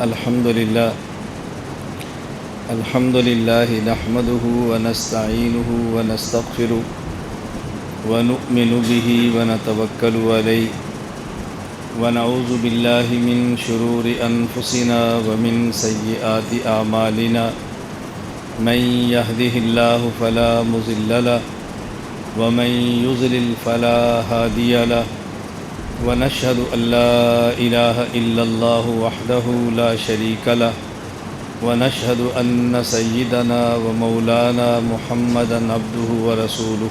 الحمد لله نحمده ونستعينه ونستغفره ونؤمن به ونتوكل عليه ونعوذ بالله من شرور أنفسنا ومن سيئات أعمالنا من يهده الله فلا مضل له ومن يضلل فلا هادي له ونشهد أن لا إله إلا الله وحده لا شريك له ونشهد أن سيدنا ومولانا محمدا عبده ورسوله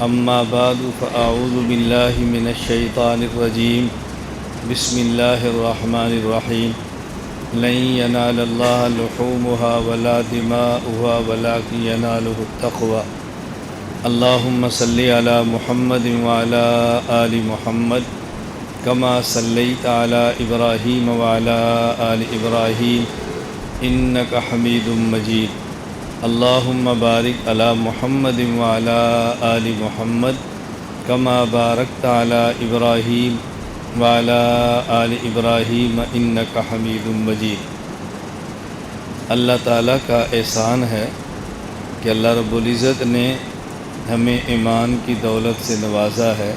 أما بعد فأعوذ بالله من الشيطان الرجيم بسم الله الرحمن الرحيم لن ينال الله لحومها ولا دماؤها ولكن يناله التقوى اللهم صل على محمد وعلى آل محمد كما صليت على إبراهيم وعلى آل إبراهيم إنك حميد مجيد اللهم بارك على محمد وعلى آل محمد كما باركت على إبراهيم وعلى آل إبراهيم إنك حميد مجيد۔ اللہ تعالیٰ کا احسان ہے کہ اللہ رب العزت نے ہمیں ایمان کی دولت سے نوازا ہے۔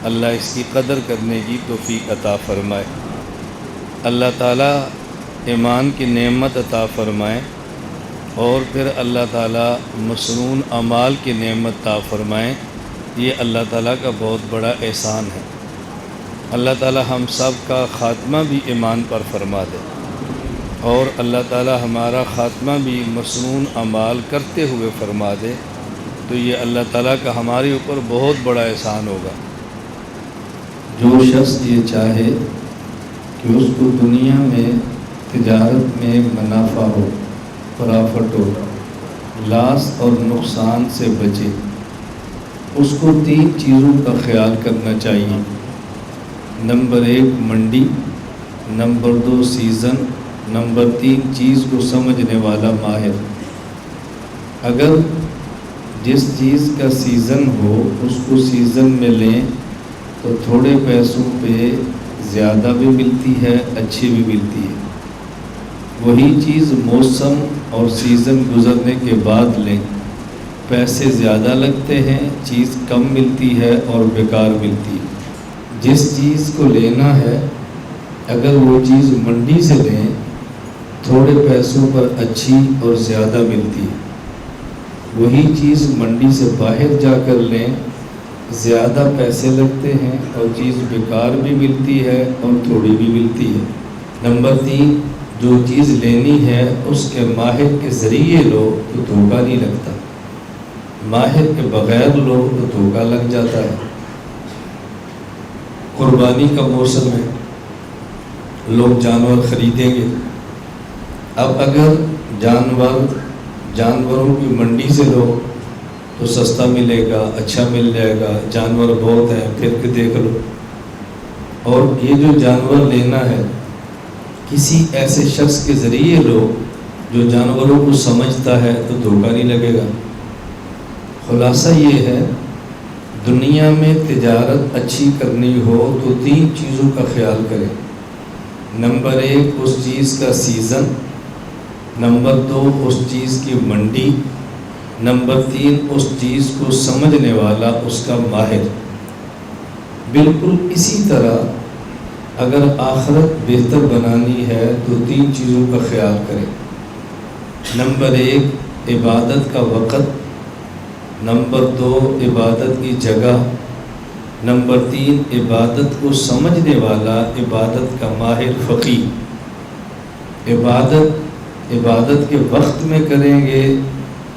اللہ اس کی قدر کرنے کی توفیق عطا فرمائے۔ اللہ تعالیٰ ایمان کی نعمت عطا فرمائے اور پھر اللہ تعالیٰ مسنون اعمال کی نعمت عطا فرمائے۔ یہ اللہ تعالیٰ کا بہت بڑا احسان ہے۔ اللہ تعالیٰ ہم سب کا خاتمہ بھی ایمان پر فرما دے اور اللہ تعالیٰ ہمارا خاتمہ بھی مسنون اعمال کرتے ہوئے فرما دے، تو یہ اللہ تعالیٰ کا ہمارے اوپر بہت بڑا احسان ہوگا۔ جو شخص یہ چاہے کہ اس کو دنیا میں تجارت میں منافع ہو، پرافٹ ہو، لاس اور نقصان سے بچے، اس کو 3 چیزوں کا خیال کرنا چاہیے۔ نمبر 1 منڈی، نمبر 2 سیزن، نمبر 3 چیز کو سمجھنے والا ماہر۔ اگر جس چیز کا سیزن ہو اس کو سیزن میں لیں تو تھوڑے پیسوں پہ زیادہ بھی ملتی ہے، اچھی بھی ملتی ہے۔ وہی چیز موسم اور سیزن گزرنے کے بعد لیں، پیسے زیادہ لگتے ہیں، چیز کم ملتی ہے اور بیکار ملتی ہے۔ جس چیز کو لینا ہے اگر وہ چیز منڈی سے لیں تھوڑے پیسوں پر اچھی اور زیادہ ملتی ہے، وہی چیز منڈی سے باہر جا کر لیں، زیادہ پیسے لگتے ہیں اور چیز بیکار بھی ملتی ہے اور تھوڑی بھی ملتی ہے۔ نمبر 3 جو چیز لینی ہے اس کے ماہر کے ذریعے لو تو دھوکہ نہیں لگتا، ماہر کے بغیر لو تو دھوکہ لگ جاتا ہے۔ قربانی کا موسم ہے، لوگ جانور خریدیں گے۔ اب اگر جانوروں کی منڈی سے لو تو سستا ملے گا، اچھا مل جائے گا، جانور بہت ہیں، پھر کے دیکھ لو۔ اور یہ جو جانور لینا ہے کسی ایسے شخص کے ذریعے لو جو جانوروں کو سمجھتا ہے تو دھوکہ نہیں لگے گا۔ خلاصہ یہ ہے دنیا میں تجارت اچھی کرنی ہو تو 3 چیزوں کا خیال کریں۔ نمبر 1 اس چیز کا سیزن، نمبر 2 اس چیز کی منڈی، نمبر 3 اس چیز کو سمجھنے والا اس کا ماہر۔ بالکل اسی طرح اگر آخرت بہتر بنانی ہے تو 3 چیزوں کا خیال کریں۔ نمبر 1 عبادت کا وقت، نمبر 2 عبادت کی جگہ، نمبر 3 عبادت کو سمجھنے والا، عبادت کا ماہر فقیہ۔ عبادت کے وقت میں کریں گے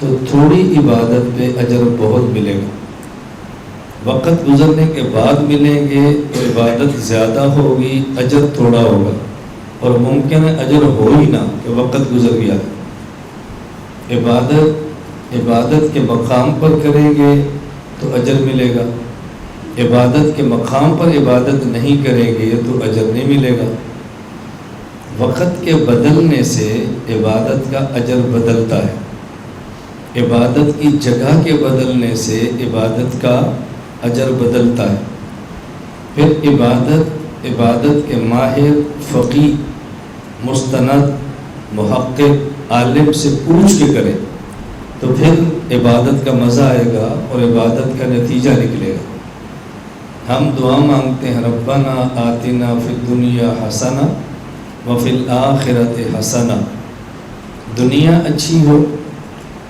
تو تھوڑی عبادت پہ اجر بہت ملے گا، وقت گزرنے کے بعد ملیں گے تو عبادت زیادہ ہوگی، اجر تھوڑا ہوگا، اور ممکن ہے اجر ہو ہی نہ کہ وقت گزر گیا۔ عبادت کے مقام پر کریں گے تو اجر ملے گا، عبادت کے مقام پر عبادت نہیں کریں گے تو اجر نہیں ملے گا۔ وقت کے بدلنے سے عبادت کا اجر بدلتا ہے، عبادت کی جگہ کے بدلنے سے عبادت کا اجر بدلتا ہے۔ پھر عبادت کے ماہر فقیہ مستند محقق عالم سے پوچھ کے کریں تو پھر عبادت کا مزہ آئے گا اور عبادت کا نتیجہ نکلے گا۔ ہم دعا مانگتے ہیں ربنا آتنا فی الدنیا حسنہ وفی الآخرۃ حسنہ، دنیا اچھی ہو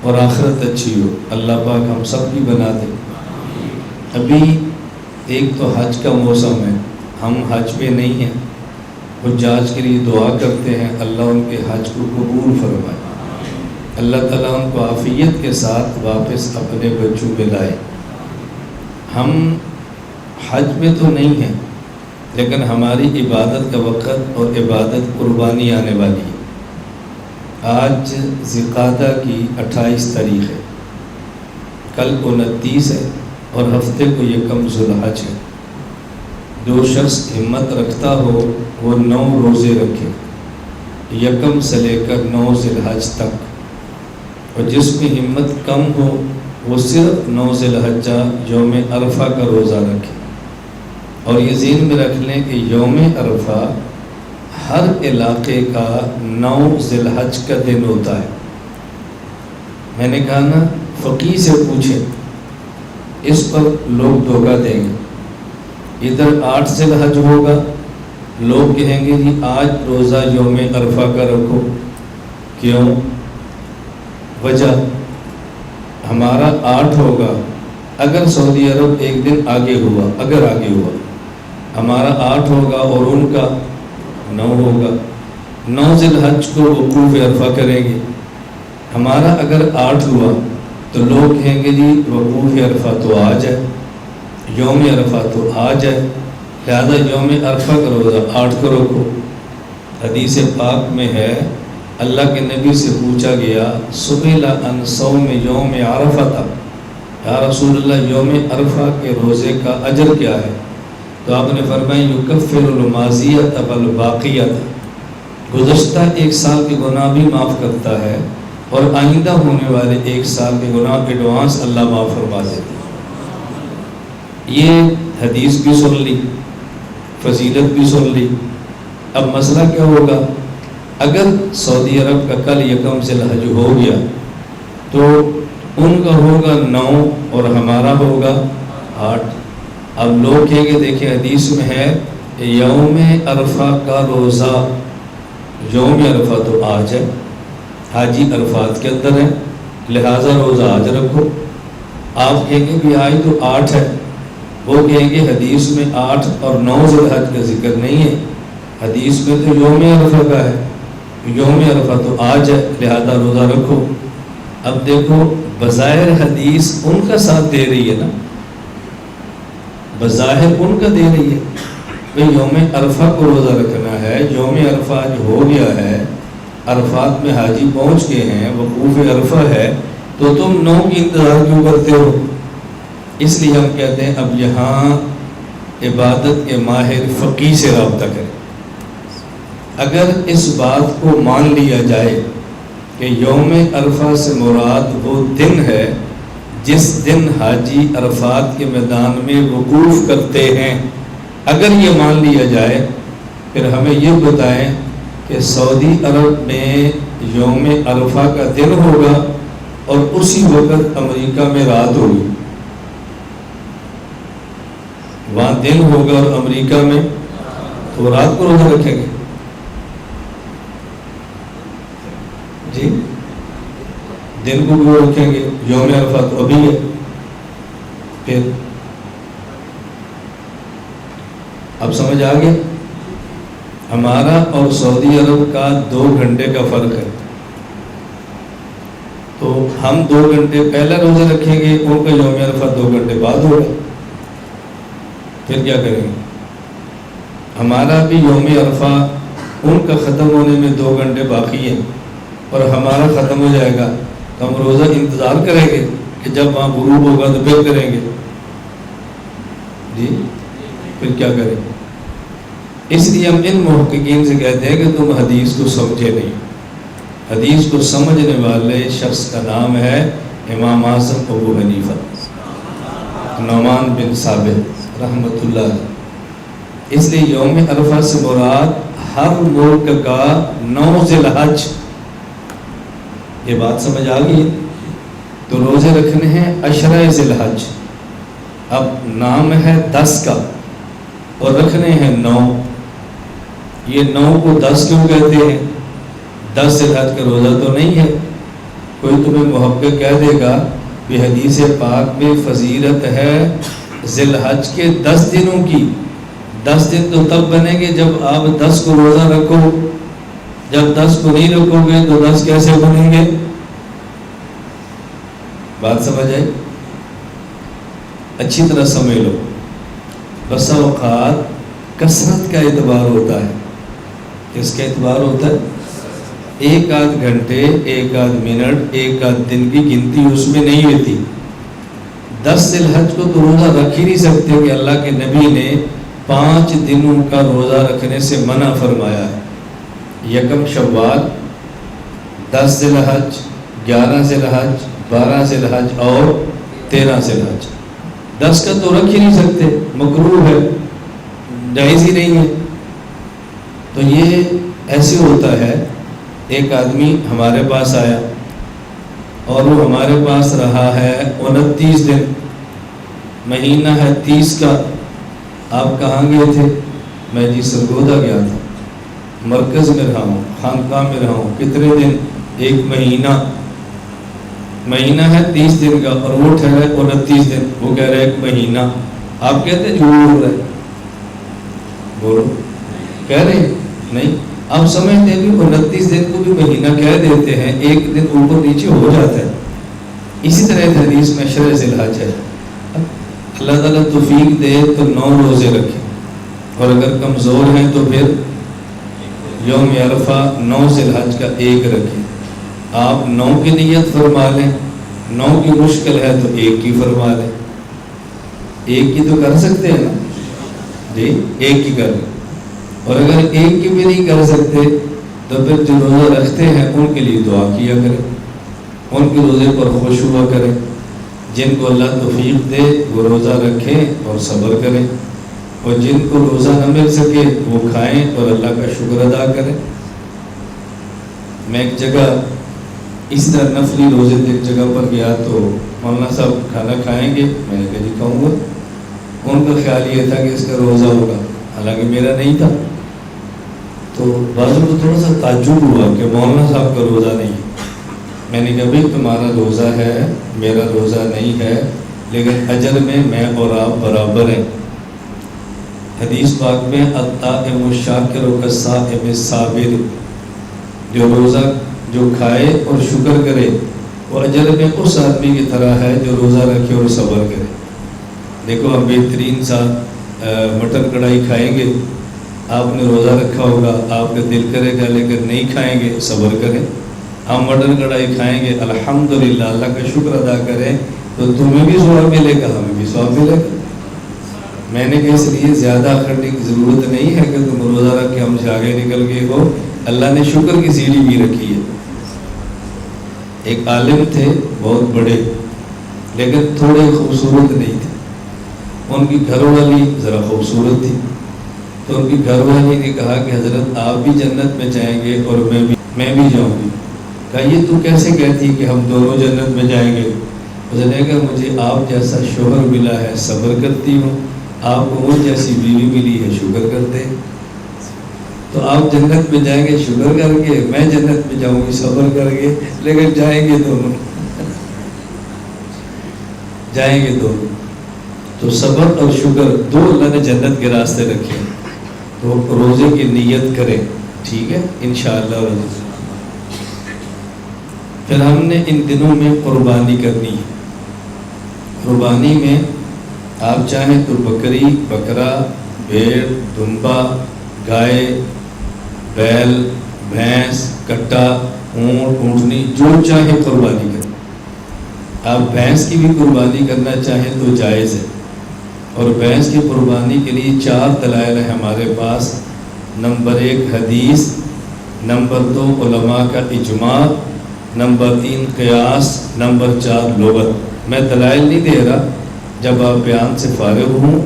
اور آخرت اچھی ہو، اللہ پاک ہم سب کی بنا دے۔ ابھی ایک تو حج کا موسم ہے، ہم حج پہ نہیں ہیں، حجاج کے لیے دعا کرتے ہیں اللہ ان کے حج کو قبول فرمائے، اللہ تعالیٰ ان کو عافیت کے ساتھ واپس اپنے بچوں میں لائے۔ ہم حج میں تو نہیں ہیں لیکن ہماری عبادت کا وقت اور عبادت قربانی آنے والی ہے۔ آج ذوالقعدہ کی 28 تاریخ ہے، کل 29 ہے اور ہفتے کو یکم ذوالحج ہے۔ جو شخص ہمت رکھتا ہو وہ 9 روزے رکھے، یکم سے لے کر 9 ذوالحج تک، اور جس میں ہمت کم ہو وہ صرف 9 ذوالحجہ یوم عرفہ کا روزہ رکھے۔ اور یہ ذہن میں رکھ لیں کہ یوم عرفہ ہر علاقے کا 9 ذوالحج کا دن ہوتا ہے۔ میں نے کہا نا فقیہ سے پوچھیں، اس پر لوگ دھوکہ دیں گے۔ ادھر 8 ذوالحج ہوگا، لوگ کہیں گے جی آج روزہ یوم عرفہ کا رکھو، کیوں؟ وجہ ہمارا 8 ہوگا، اگر سعودی عرب ایک دن آگے ہوا، اگر آگے ہوا، ہمارا 8 ہوگا اور ان کا 9 ہوگا، 9 ذوالحج کو وقوف عرفہ کریں گے۔ ہمارا اگر 8 ہوا تو لوگ کہیں گے جی وقوف عرفہ تو آج ہے، یوم عرفہ تو آج ہے، لہذا یوم عرفہ کا روزہ 8 کو رکھو۔ حدیث پاک میں ہے اللہ کے نبی سے پوچھا گیا سئل عن صوم یوم عرفہ، یا رسول اللہ یوم عرفہ کے روزے کا اجر کیا ہے؟ تو آپ نے فرمایا یکفر الماضیۃ والباقیۃ، گزشتہ 1 سال کے گناہ بھی معاف کرتا ہے اور آئندہ ہونے والے 1 سال کے گناہ ایڈوانس اللہ معاف فرما دیتا ہے۔ یہ حدیث بھی سن لی، فضیلت بھی سن لی۔ اب مسئلہ کیا ہوگا؟ اگر سعودی عرب کا کل یکم ذوالحج ہو گیا تو ان کا ہوگا 9 اور ہمارا ہوگا 8۔ اب لوگ کہیں گے دیکھیں حدیث میں ہے یوم عرفہ کا روزہ، یوم عرفہ تو آج ہے، حاجی عرفات کے اندر ہے، لہٰذا روزہ آج رکھو۔ آپ کہیں گے بھی آج تو 8 ہے، وہ کہیں گے حدیث میں 8 اور 9 ذوالحج کا ذکر نہیں ہے، حدیث میں تو یوم عرفہ کا ہے، یوم عرفہ تو آج ہے، لہذا روزہ رکھو۔ اب دیکھو بظاہر حدیث ان کا ساتھ دے رہی ہے نا، بظاہر ان کا دے رہی ہے کہ یوم عرفہ کو روزہ رکھنا ہے، یوم عرفہ جو ہو گیا ہے، عرفات میں حاجی پہنچ گئے ہیں، وقوف عرفہ ہے، تو تم 9 کی انتظار کیوں کرتے ہو؟ اس لیے ہم کہتے ہیں اب یہاں عبادت کے ماہر فقیہ سے رابطہ کریں۔ اگر اس بات کو مان لیا جائے کہ یوم عرفہ سے مراد وہ دن ہے جس دن حاجی عرفات کے میدان میں وقوف کرتے ہیں، اگر یہ مان لیا جائے پھر ہمیں یہ بتائیں کہ سعودی عرب میں یوم عرفہ کا دن ہوگا اور اسی وقت امریکہ میں رات ہوگی، وہاں دن ہوگا اور امریکہ میں تو رات کو روزہ رکھیں گے؟ جی دن کو بھی رکھیں گے، یوم عرفہ تو ابھی ہے۔ پھر اب سمجھ آ گیا؟ ہمارا اور سعودی عرب کا 2 گھنٹے کا فرق ہے، تو ہم 2 گھنٹے پہلے روزہ رکھیں گے، ان کا یوم عرفہ 2 گھنٹے بعد ہوگا، پھر کیا کریں گے؟ ہمارا بھی یوم عرفہ ان کا ختم ہونے میں 2 گھنٹے باقی ہیں اور ہمارا ختم ہو جائے گا تو ہم روزہ انتظار کریں گے کہ جب وہاں غروب ہوگا تو پھر کریں گے؟ جی پھر کیا کریں گے؟ اس لیے ہم ان محققین سے کہتے ہیں کہ تم حدیث کو سمجھے نہیں۔ حدیث کو سمجھنے والے شخص کا نام ہے امام اعظم ابو حنیفہ نعمان بن ثابت رحمۃ اللہ علیہ۔ اس لیے یوم عرفہ سے مراد ہر ملک کا 9 ذی الحج، یہ بات سمجھ آ گئی؟ تو روزے رکھنے ہیں 10 ذی الحج، اب نام ہے 10 کا اور رکھنے ہیں 9۔ یہ 9 کو 10 کیوں کہتے ہیں؟ 10 ذی الحج کا روزہ تو نہیں ہے۔ کوئی تمہیں محقق کہہ دے گا کہ حدیث پاک میں فضیلت ہے ذی الحج کے 10 دنوں کی۔ 10 دن تو تب بنیں گے جب آپ 10 کو روزہ رکھو، جب 10 کو نہیں رکھو گے تو 10 کیسے بنیں گے؟ بات سمجھ آئی؟ اچھی طرح سمجھ لو۔ بسا اوقات کثرت کا اعتبار ہوتا ہے۔ کس کا اعتبار ہوتا ہے؟ ایک آدھ گھنٹے، ایک آدھ منٹ، ایک آدھ دن کی گنتی اس میں نہیں ہوتی۔ 10 ذی الحج کو تو روزہ رکھ ہی نہیں سکتے کہ اللہ کے نبی نے 5 دنوں کا روزہ رکھنے سے منع فرمایا ہے۔ یکم شوال، 10 ذی الحج، 11 ذی الحج، 12 ذی الحج اور 13 ذی الحج۔ 10 کا تو رکھ ہی نہیں سکتے، مکروہ ہے، جائز ہی نہیں ہے۔ تو یہ ایسے ہوتا ہے، ایک آدمی ہمارے پاس آیا اور وہ ہمارے پاس رہا ہے 29 دن، مہینہ ہے 30 کا۔ آپ کہاں گئے تھے؟ میں جی سرگودا گیا تھا، مرکز میں رہا ہوں، خانقاہ میں رہا ہوں۔ کتنے دن؟ ایک مہینہ ہے 30 دن کا، اور وہ ٹھہرا 29 دن، وہ کہہ رہے ایک مہینہ۔ آپ کہتے ہیں جھوٹ بول رہے، بولو، کہہ رہے نہیں؟ آپ سمجھتے ہیں کہ 29 دن کو بھی مہینہ کہہ دیتے ہیں، ایک دن اوپر نیچے ہو جاتا ہے۔ اسی طرح حدیث میں 10 ذی الحج ہے۔ اللہ تعالیٰ توفیق دے تو 9 روزے رکھیں، اور اگر کمزور ہیں تو پھر یوم عرفہ 9 ذی الحج کا 1 رکھیں۔ آپ 9 کی نیت فرما لیں، 9 کی مشکل ہے تو 1 کی فرما لیں۔ 1 کی تو کر سکتے ہیں نا جی، 1 کی کر لیں۔ اور اگر 1 کی بھی نہیں کر سکتے تو پھر جو روزہ رکھتے ہیں ان کے لیے دعا کیا کریں، ان کے روزے پر خوش ہوا کریں۔ جن کو اللہ توفیق دے وہ روزہ رکھیں اور صبر کریں، اور جن کو روزہ نہ مل سکے وہ کھائیں اور اللہ کا شکر ادا کریں۔ میں ایک جگہ اس طرح نفلی روزے ایک جگہ پر گیا تو مولانا صاحب کھانا کھائیں گے، میں نے کہا جی کھاؤں گا۔ ان کا خیال یہ تھا کہ اس کا روزہ ہوگا، حالانکہ میرا نہیں تھا۔ تو بعضوں کو تھوڑا سا تعجب ہوا کہ مولانا صاحب کا روزہ نہیں ہے۔ میں نے کہا بھائی تمہارا روزہ ہے، میرا روزہ نہیں ہے، لیکن اجر میں اور آپ برابر ہیں۔ حدیث پاک میں الطائم الشاکر کالصائم الصابر، جو روزہ جو کھائے اور شکر کرے وہ اجر میں اس آدمی کی طرح ہے جو روزہ رکھے اور صبر کرے۔ دیکھو ہم بہترین سا مٹن کڑھائی کھائیں گے، آپ نے روزہ رکھا ہوگا، آپ کا دل کرے گا لیکن نہیں کھائیں گے، صبر کریں۔ ہم مٹن کڑھائی کھائیں گے، الحمدللہ اللہ کا شکر ادا کریں، تو تمہیں بھی ثواب ملے گا، ہمیں بھی ثواب ملے گا۔ میں نے کہا اس لیے زیادہ کرنے کی ضرورت نہیں ہے کہ تم روزہ رکھ کے ہم سے آگے نکل گئے ہو، اللہ نے شکر کی سیڑھی بھی رکھی ہے۔ ایک عالم تھے بہت بڑے، لیکن تھوڑے خوبصورت نہیں تھے۔ ان کی گھر والی ذرا خوبصورت تھی، تو ان کی گھر والی نے کہا کہ حضرت آپ بھی جنت میں جائیں گے اور میں بھی جاؤں گی۔ کہا یہ تو کیسے کہتی کہ ہم دونوں جنت میں جائیں گے؟ اس نے کہا مجھے آپ جیسا شوہر ملا ہے، صبر کرتی ہوں، آپ کو مجھ جیسی بیوی ملی ہے، شکر کرتے ہیں۔ تو آپ جنت میں جائیں گے شکر کر کے، میں جنت میں جاؤں گی صبر کر کے، لیکن جائیں گے دونوں جائیں گے دونوں۔ تو صبر اور شکر دو اللہ نے جنت کے راستے رکھے، تو روزے کی نیت کریں، ٹھیک ہے انشاءاللہ۔ پھر ہم نے ان دنوں میں قربانی کرنی ہے۔ قربانی میں آپ چاہیں تو بکری، بکرا، بھیڑ، دمبا، گائے، بیل، بھینس، کٹا، اونٹ، اونٹنی، جو چاہے قربانی کریں۔ آپ بھینس کی بھی قربانی کرنا چاہیں تو جائز ہے، اور بھینس کی قربانی کے لیے 4 دلائل ہیں ہمارے پاس۔ نمبر 1 حدیث، نمبر 2 علماء کا اجماع، نمبر 3 قیاس، نمبر 4 لغت۔ میں دلائل نہیں دے رہا، جب آپ بیان سے فارغ ہوں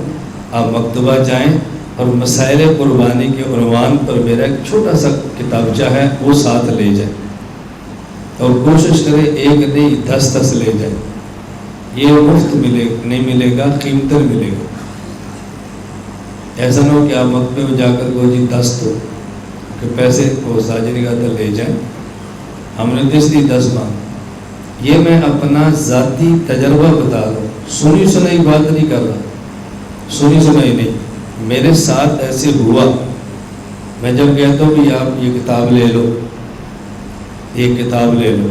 آپ مکتبہ جائیں اور مسائل قربانی کے عنوان پر میرا ایک چھوٹا سا کتابچہ ہے، وہ ساتھ لے جائے اور کوشش کرے ایک نہیں 10 لے جائے. یہ مفت نہیں ملے گا، قیمتاً ملے گا. ایسا نہ ہو کہ آپ مکتبے میں جا کر کو جی 10 تو کہ پیسے کو ساجری کا لے جائیں. ہم نے اس لیے 10 مانگ. یہ میں اپنا ذاتی تجربہ بتا رہا ہوں، سنی سنائی بات نہیں کر رہا، سنی سنائی نہیں. میرے ساتھ ایسے ہوا. میں جب کہتا ہوں کہ آپ یہ کتاب لے لو، ایک کتاب لے لو،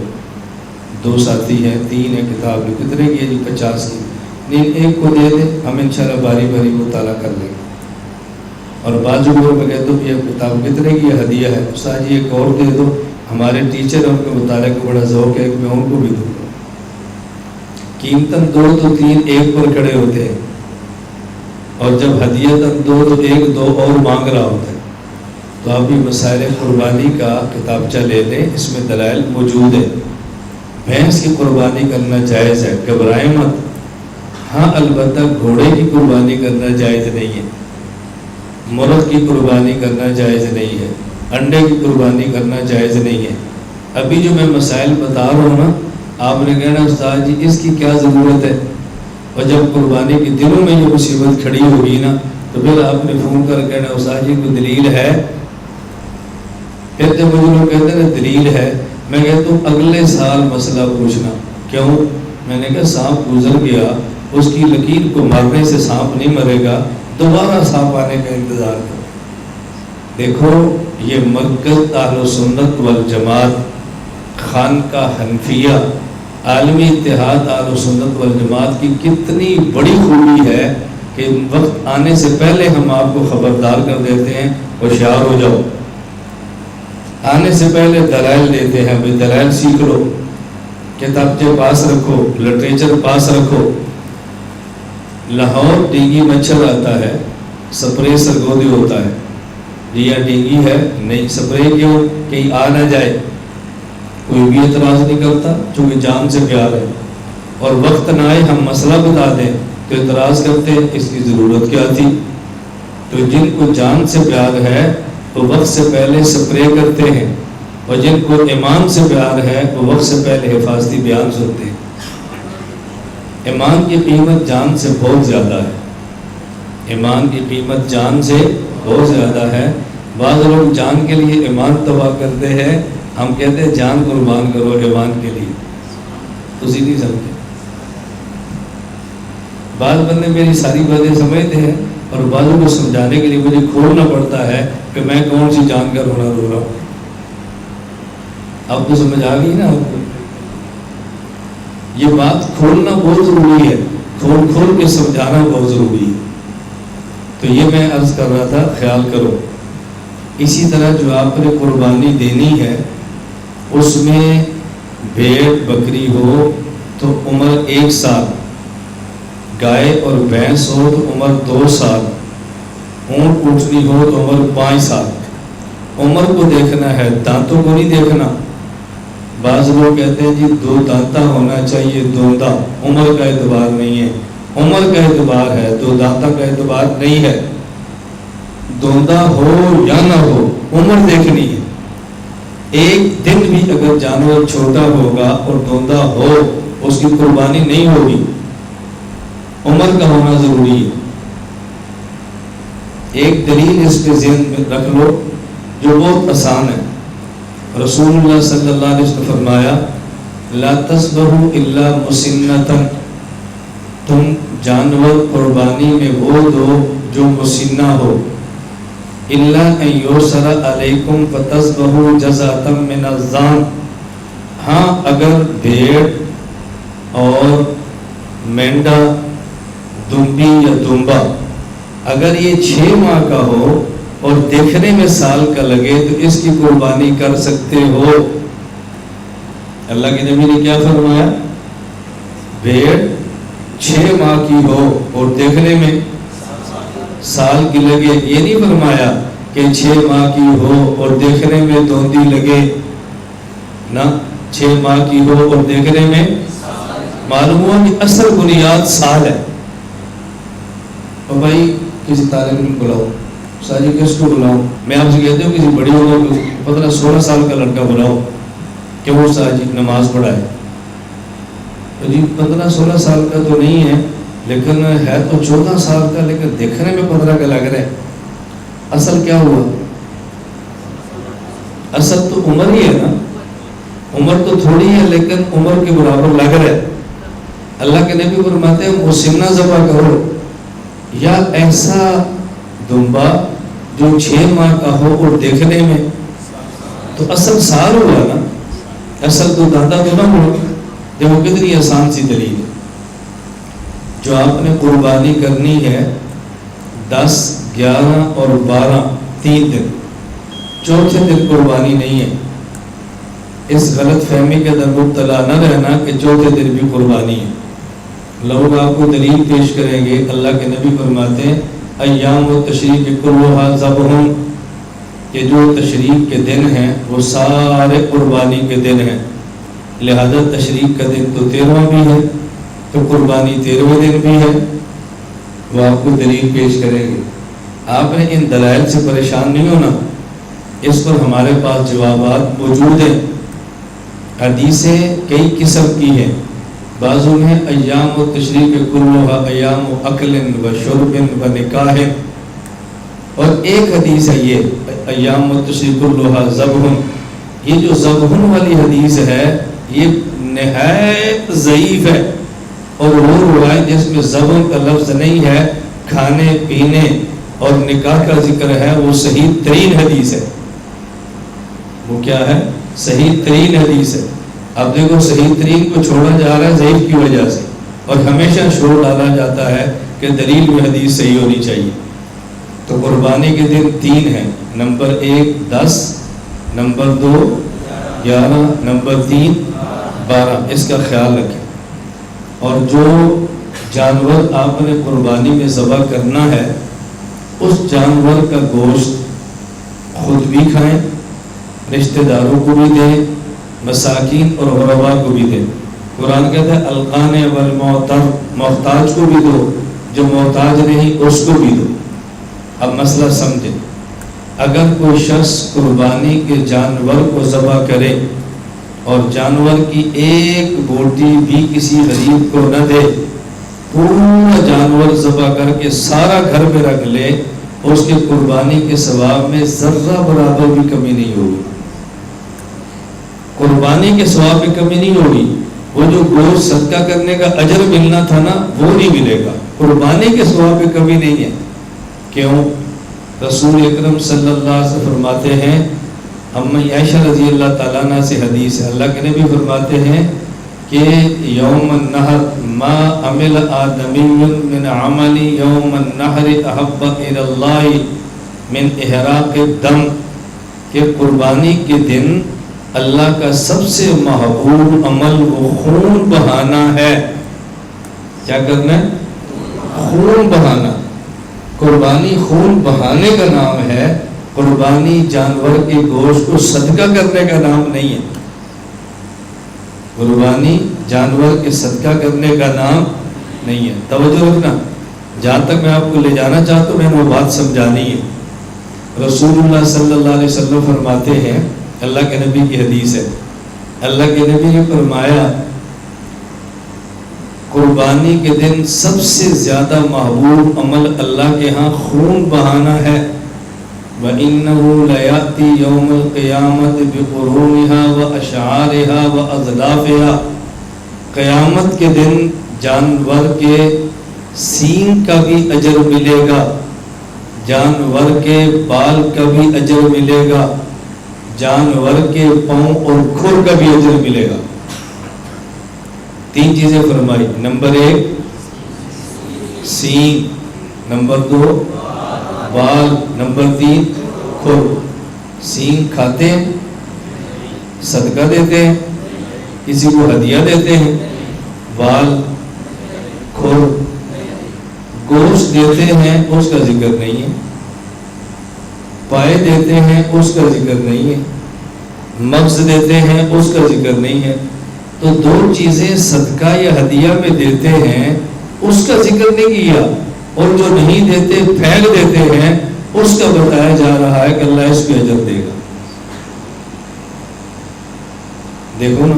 2 ساتھی ہیں، 3 ہے، کتاب لو. کتنے کی ہے جی؟ 50 کی. نہیں، ایک کو دے دیں، ہم انشاءاللہ باری باری مطالعہ کر لیں گے. اور بعض لوگوں میں کہتا ہوں کہ یہ کتاب کتنے کی ہدیہ ہے، استاد جی ایک اور دے دو، ہمارے ٹیچر ان کے مطالعے کو بڑا ذوق ہے کہ میں ان کو بھی دوں گا. قیمتاً 2 تو 3 ایک پر کھڑے ہوتے ہیں، اور جب ہدیتاً 2 تو 1 2 اور مانگ رہا ہوتا ہے. تو آپ بھی مسائل قربانی کا کتابچہ لے لیں، اس میں دلائل موجود ہیں. بھینس کی قربانی کرنا جائز ہے، گھبرائیں مت. ہاں البتہ گھوڑے کی قربانی کرنا جائز نہیں ہے، مرغ کی قربانی کرنا جائز نہیں ہے، انڈے کی قربانی کرنا جائز نہیں ہے. ابھی جو میں مسائل بتا رہا ہوں نا، آپ نے کہنا استاد جی اس کی کیا ضرورت ہے. اور جب قربانی کے دنوں میں یہ مصیبت کھڑی ہوگی نا، تو پھر آپ نے فون کر کہنا استاد جی کوئی دلیل ہے. پھر جب مجھے لوگ کہتے ہیں دلیل ہے، میں کہتا ہوں اگلے سال مسئلہ پوچھنا. کیوں؟ میں نے کہا سانپ گزر گیا، اس کی لکیر کو مارنے سے سانپ نہیں مرے گا، دوبارہ سانپ آنے کا انتظار کرو. دیکھو یہ مرکز اہل سنت والجماعت، خانقاہ حنفیہ، عالمی اتحاد اہل سنت والجماعت کی کتنی بڑی خوبی ہے کہ وقت آنے سے پہلے ہم آپ کو خبردار کر دیتے ہیں، ہوشیار ہو جاؤ. آنے سے پہلے دلائل دیتے ہیں، بھائی دلائل سیکھ لو، کتابچے پاس رکھو، لٹریچر پاس رکھو. لاہور ڈینگی مچھر آتا ہے، سپرے سرگودی ہوتا ہے. جی یہ ڈینگی ہے، نہیں سپرے کیوں؟ کہیں آ نہ جائے. کوئی بھی اعتراض نہیں کرتا چونکہ جان سے پیار ہے. اور وقت نہ آئے ہم مسئلہ بتا دیں تو اعتراض کرتے ہیں اس کی ضرورت کیا تھی. تو جن کو جان سے پیار ہے وہ وقت سے پہلے سپرے کرتے ہیں، اور جن کو ایمان سے پیار ہے وہ وقت سے پہلے حفاظتی بیان سنتے ہیں. ایمان کی قیمت جان سے بہت زیادہ ہے، ایمان کی قیمت جان سے بہت زیادہ ہے. بعض لوگ جان کے لیے ایمان تباہ کرتے ہیں، ہم کہتے ہیں جان قربان کرو ایمان کے لیے. تو نہیں سمجھے. بعض بندے میری ساری باتیں سمجھتے ہیں، اور بعضوں کو سمجھانے کے لیے مجھے کھولنا پڑتا ہے کہ میں کون سی جان کا رونا رو رہا ہوں. اب تو سمجھ آ گئی نا آپ کو. یہ بات کھولنا بہت ضروری ہے، کھول کے سمجھانا بہت ضروری ہے. تو یہ میں عرض کر رہا تھا، خیال کرو. اسی طرح جو آپ نے قربانی دینی ہے اس میں بھیڑ بکری ہو تو عمر 1 سال، گائے اور بھینس ہو تو عمر 2 سال، اونٹ اونٹنی ہو تو عمر 5 سال. عمر کو دیکھنا ہے، دانتوں کو نہیں دیکھنا. بعض لوگ کہتے ہیں جی 2 دانتا ہونا چاہیے، دوندا. عمر کا اعتبار نہیں ہے، عمر کا اعتبار ہے، 2 دانتا کا اعتبار نہیں ہے. دوندا ہو یا نہ ہو عمر دیکھنی ہے. ایک دن بھی اگر جانور چھوٹا ہوگا اور دوندا ہو اس کی قربانی نہیں ہوگی. عمر کا ہونا ضروری ہے. ایک دلیل اس کے ذہن میں رکھ لو جو بہت آسان ہے. رسول اللہ صلی اللہ علیہ وسلم نے فرمایا لا تذبحوا الا مسنۃ، تم جانور قربانی میں وہ دو جو مسنہ ہو. الا ان یسر علیکم فتذبحوا جزاۃ من الظان، ہاں اگر بھیڑ اور مینڈا، دمبی یا دمبا اگر یہ 6 ماہ کا ہو اور دیکھنے میں سال کا لگے تو اس کی قربانی کر سکتے ہو. اللہ کے نبی نے کیا فرمایا؟ بھیڑ 6 ماہ کی ہو اور دیکھنے میں سال کی لگے. یہ نہیں فرمایا کہ 6 ماہ کی ہو اور دیکھنے میں دوندی لگے نا. 6 ماہ کی ہو اور دیکھنے میں، معلوم ہوا کہ اصل بنیاد سال ہے. اور بھائی کسی طالب علم بلاؤ، ساری کس کو بلاؤں؟ میں آپ سے کہتا ہوں کسی بڑی عمر کو 15-16 سال کا لڑکا بلاؤ کہ وہ ساری نماز پڑھائے. تو جی 15-16 سال کا تو نہیں ہے لیکن ہے تو 14 سال کا، لیکن دیکھنے میں 15 کا لگ رہا ہے. اصل کیا ہوا؟ اصل تو عمر ہی ہے نا. عمر تو تھوڑی ہے لیکن عمر کے برابر لگ رہا ہے. اللہ کے نبی فرماتے ہیں مسنہ ذبح کرو، یا ایسا دمبا جو 6 ماہ کا ہو اور دیکھنے میں تو اصل سال ہوا نا. اصل تو دادا تو نہ ہوا. دیکھو کتنی آسان سی دلیل ہے. جو آپ نے قربانی کرنی ہے 10، 11 اور 12 3 دن، چوتھے دن قربانی نہیں ہے. اس غلط فہمی کے اندر مبتلا نہ رہنا کہ چوتھے دن بھی قربانی ہے. لوگ آپ کو دلیل پیش کریں گے. اللہ کے نبی فرماتے ہیں ایام و تشریق کلھا ذبح، کہ جو تشریق کے دن ہیں وہ سارے قربانی کے دن ہیں. لہذا تشریق کا دن تو 13واں بھی ہے تو قربانی 13ویں دن بھی ہے. وہ آپ کو دلیل پیش کریں گے. آپ نے ان دلائل سے پریشان نہیں ہونا، اس پر ہمارے پاس جوابات موجود ہیں. حدیثیں کئی قسم کی ہیں. بعضوں میں ایام و تشریق کلھا ایام و اکل و شرب و نکاح، اور ایک حدیث ہے یہ ایام و تشریق کلھا ذبح. یہ جو ذبح والی حدیث ہے یہ نہایت ضعیف ہے، اور وہ روایت جس میں ذبح کا لفظ نہیں ہے، کھانے پینے اور نکاح کا ذکر ہے، وہ صحیح ترین حدیث ہے. وہ کیا ہے؟ صحیح ترین حدیث ہے. اب دیکھو صحیح ترین کو چھوڑا جا رہا ہے ضعیف کی وجہ سے، اور ہمیشہ شور ڈالا جاتا ہے کہ دلیل میں حدیث صحیح ہونی چاہیے. تو قربانی کے دن 3 ہیں. Number 1 10، number 2 11، number 3 12. اس کا خیال رکھیں. اور جو جانور آپ نے قربانی میں ذبح کرنا ہے اس جانور کا گوشت خود بھی کھائیں، رشتہ داروں کو بھی دیں، مساکین اور غربا کو بھی دیں. قرآن کہتا ہے القانے والمعتر، محتاج کو بھی دو، جو محتاج نہیں اس کو بھی دو. اب مسئلہ سمجھیں. اگر کوئی شخص قربانی کے جانور کو ذبح کرے اور جانور کی ایک بوٹی بھی کسی غریب کو نہ دے، پورا جانور ذبح کر کے سارا گھر میں رکھ لے، اور اس کے قربانی کے ثواب میں ذرہ برابر بھی کمی نہیں ہوگی. قربانی کے ثواب میں کمی نہیں ہوگی. وہ جو گوشت صدقہ کرنے کا اجر ملنا تھا نا وہ نہیں ملے گا. قربانی کے ثواب میں کمی نہیں ہے. کیوں؟ رسول اکرم صلی اللہ علیہ وسلم فرماتے ہیں، امی عائشہ رضی اللہ تعالیٰ عنہ سے حدیث ہے، اللہ کے نبی فرماتے ہیں کہ یوم النحر ما عمل آدمی من عمل یوم النحر احب الی اللہ من احراق الدم، کہ قربانی کے دن اللہ کا سب سے محبوب عمل وہ خون بہانا ہے. کیا کرنا ہے؟ خون بہانا. قربانی خون بہانے کا نام ہے. قربانی جانور کے گوشت کو صدقہ کرنے کا نام نہیں ہے. قربانی جانور کے صدقہ کرنے کا نام نہیں ہے. توجہ رکھنا. جہاں تک میں آپ کو لے جانا چاہتا ہوں میں نے وہ بات سمجھانی ہے. رسول اللہ صلی اللہ علیہ وسلم فرماتے ہیں، اللہ کے نبی کی حدیث ہے، اللہ کے نبی نے فرمایا قربانی کے دن سب سے زیادہ محبوب عمل اللہ کے ہاں خون بہانا ہے. وَإِنَّهُ لَيَأْتِي يَوْمَ الْقِيَامَةِ بِقُرُونِهَا وَأَشْعَارِهَا وَأَظْلَافِهَا. قیامت کے دن جانور کے سینگ کا بھی اجر ملے گا، جانور کے بال کا بھی اجر ملے گا، جانور کے پاؤں اور کھر کا بھی اجر ملے گا. 3 چیزیں فرمائی. نمبر 1 سینگ، نمبر 2 بال، نمبر 3 کھر. سینگ کھاتے ہیں، صدقہ دیتے ہیں، کسی کو ہدیہ دیتے ہیں. بال، کھر، گوشت دیتے ہیں اس کا ذکر نہیں ہے. پائے دیتے ہیں اس کا ذکر نہیں ہے. مغز دیتے ہیں اس کا ذکر نہیں ہے. تو 2 چیزیں صدقہ یا ہدیہ میں دیتے ہیں اس کا ذکر نہیں کیا، اور جو نہیں دیتے پھینک دیتے ہیں اس کا بتایا جا رہا ہے کہ اللہ اس پہ اجر دے گا. دیکھو نا,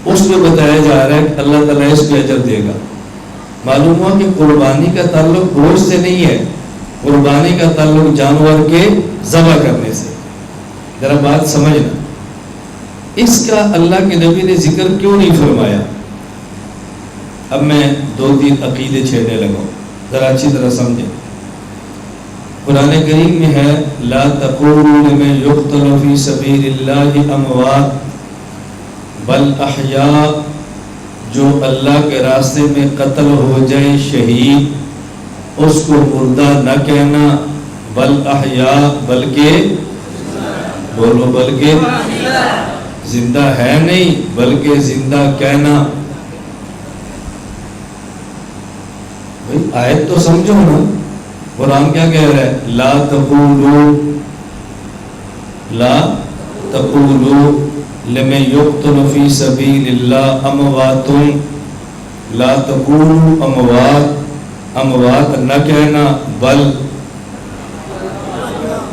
اس پہ بتایا جا رہا ہے کہ اللہ تعالیٰ اس پہ اجر دے گا. معلوم ہوا کہ قربانی کا تعلق گوشت سے نہیں ہے, قربانی کا تعلق جانور کے ذبح کرنے سے. ذرا بات سمجھنا, اس کا اللہ کے نبی نے ذکر کیوں نہیں فرمایا؟ اب میں 2-3 عقیدے چھیڑنے لگا ہوں, ذرا اچھی طرح سمجھیں. قرآن کریم میں ہے لا تقولوا لمن يقتل في سبيل الله اموات بل احیاء, جو اللہ کے راستے میں قتل ہو جائے شہید, اس کو مردہ نہ کہنا, بل احیاء, بلکہ بولو, بلکہ زندہ ہے نہیں بلکہ زندہ کہنا. بھئی آیت تو سمجھو نا, قرآن کیا کہہ رہا ہے؟ لا تقولوا لمن يقتل في سبيل الله اموات, لا تقولوا اموات, اموات نہ کہنا, بل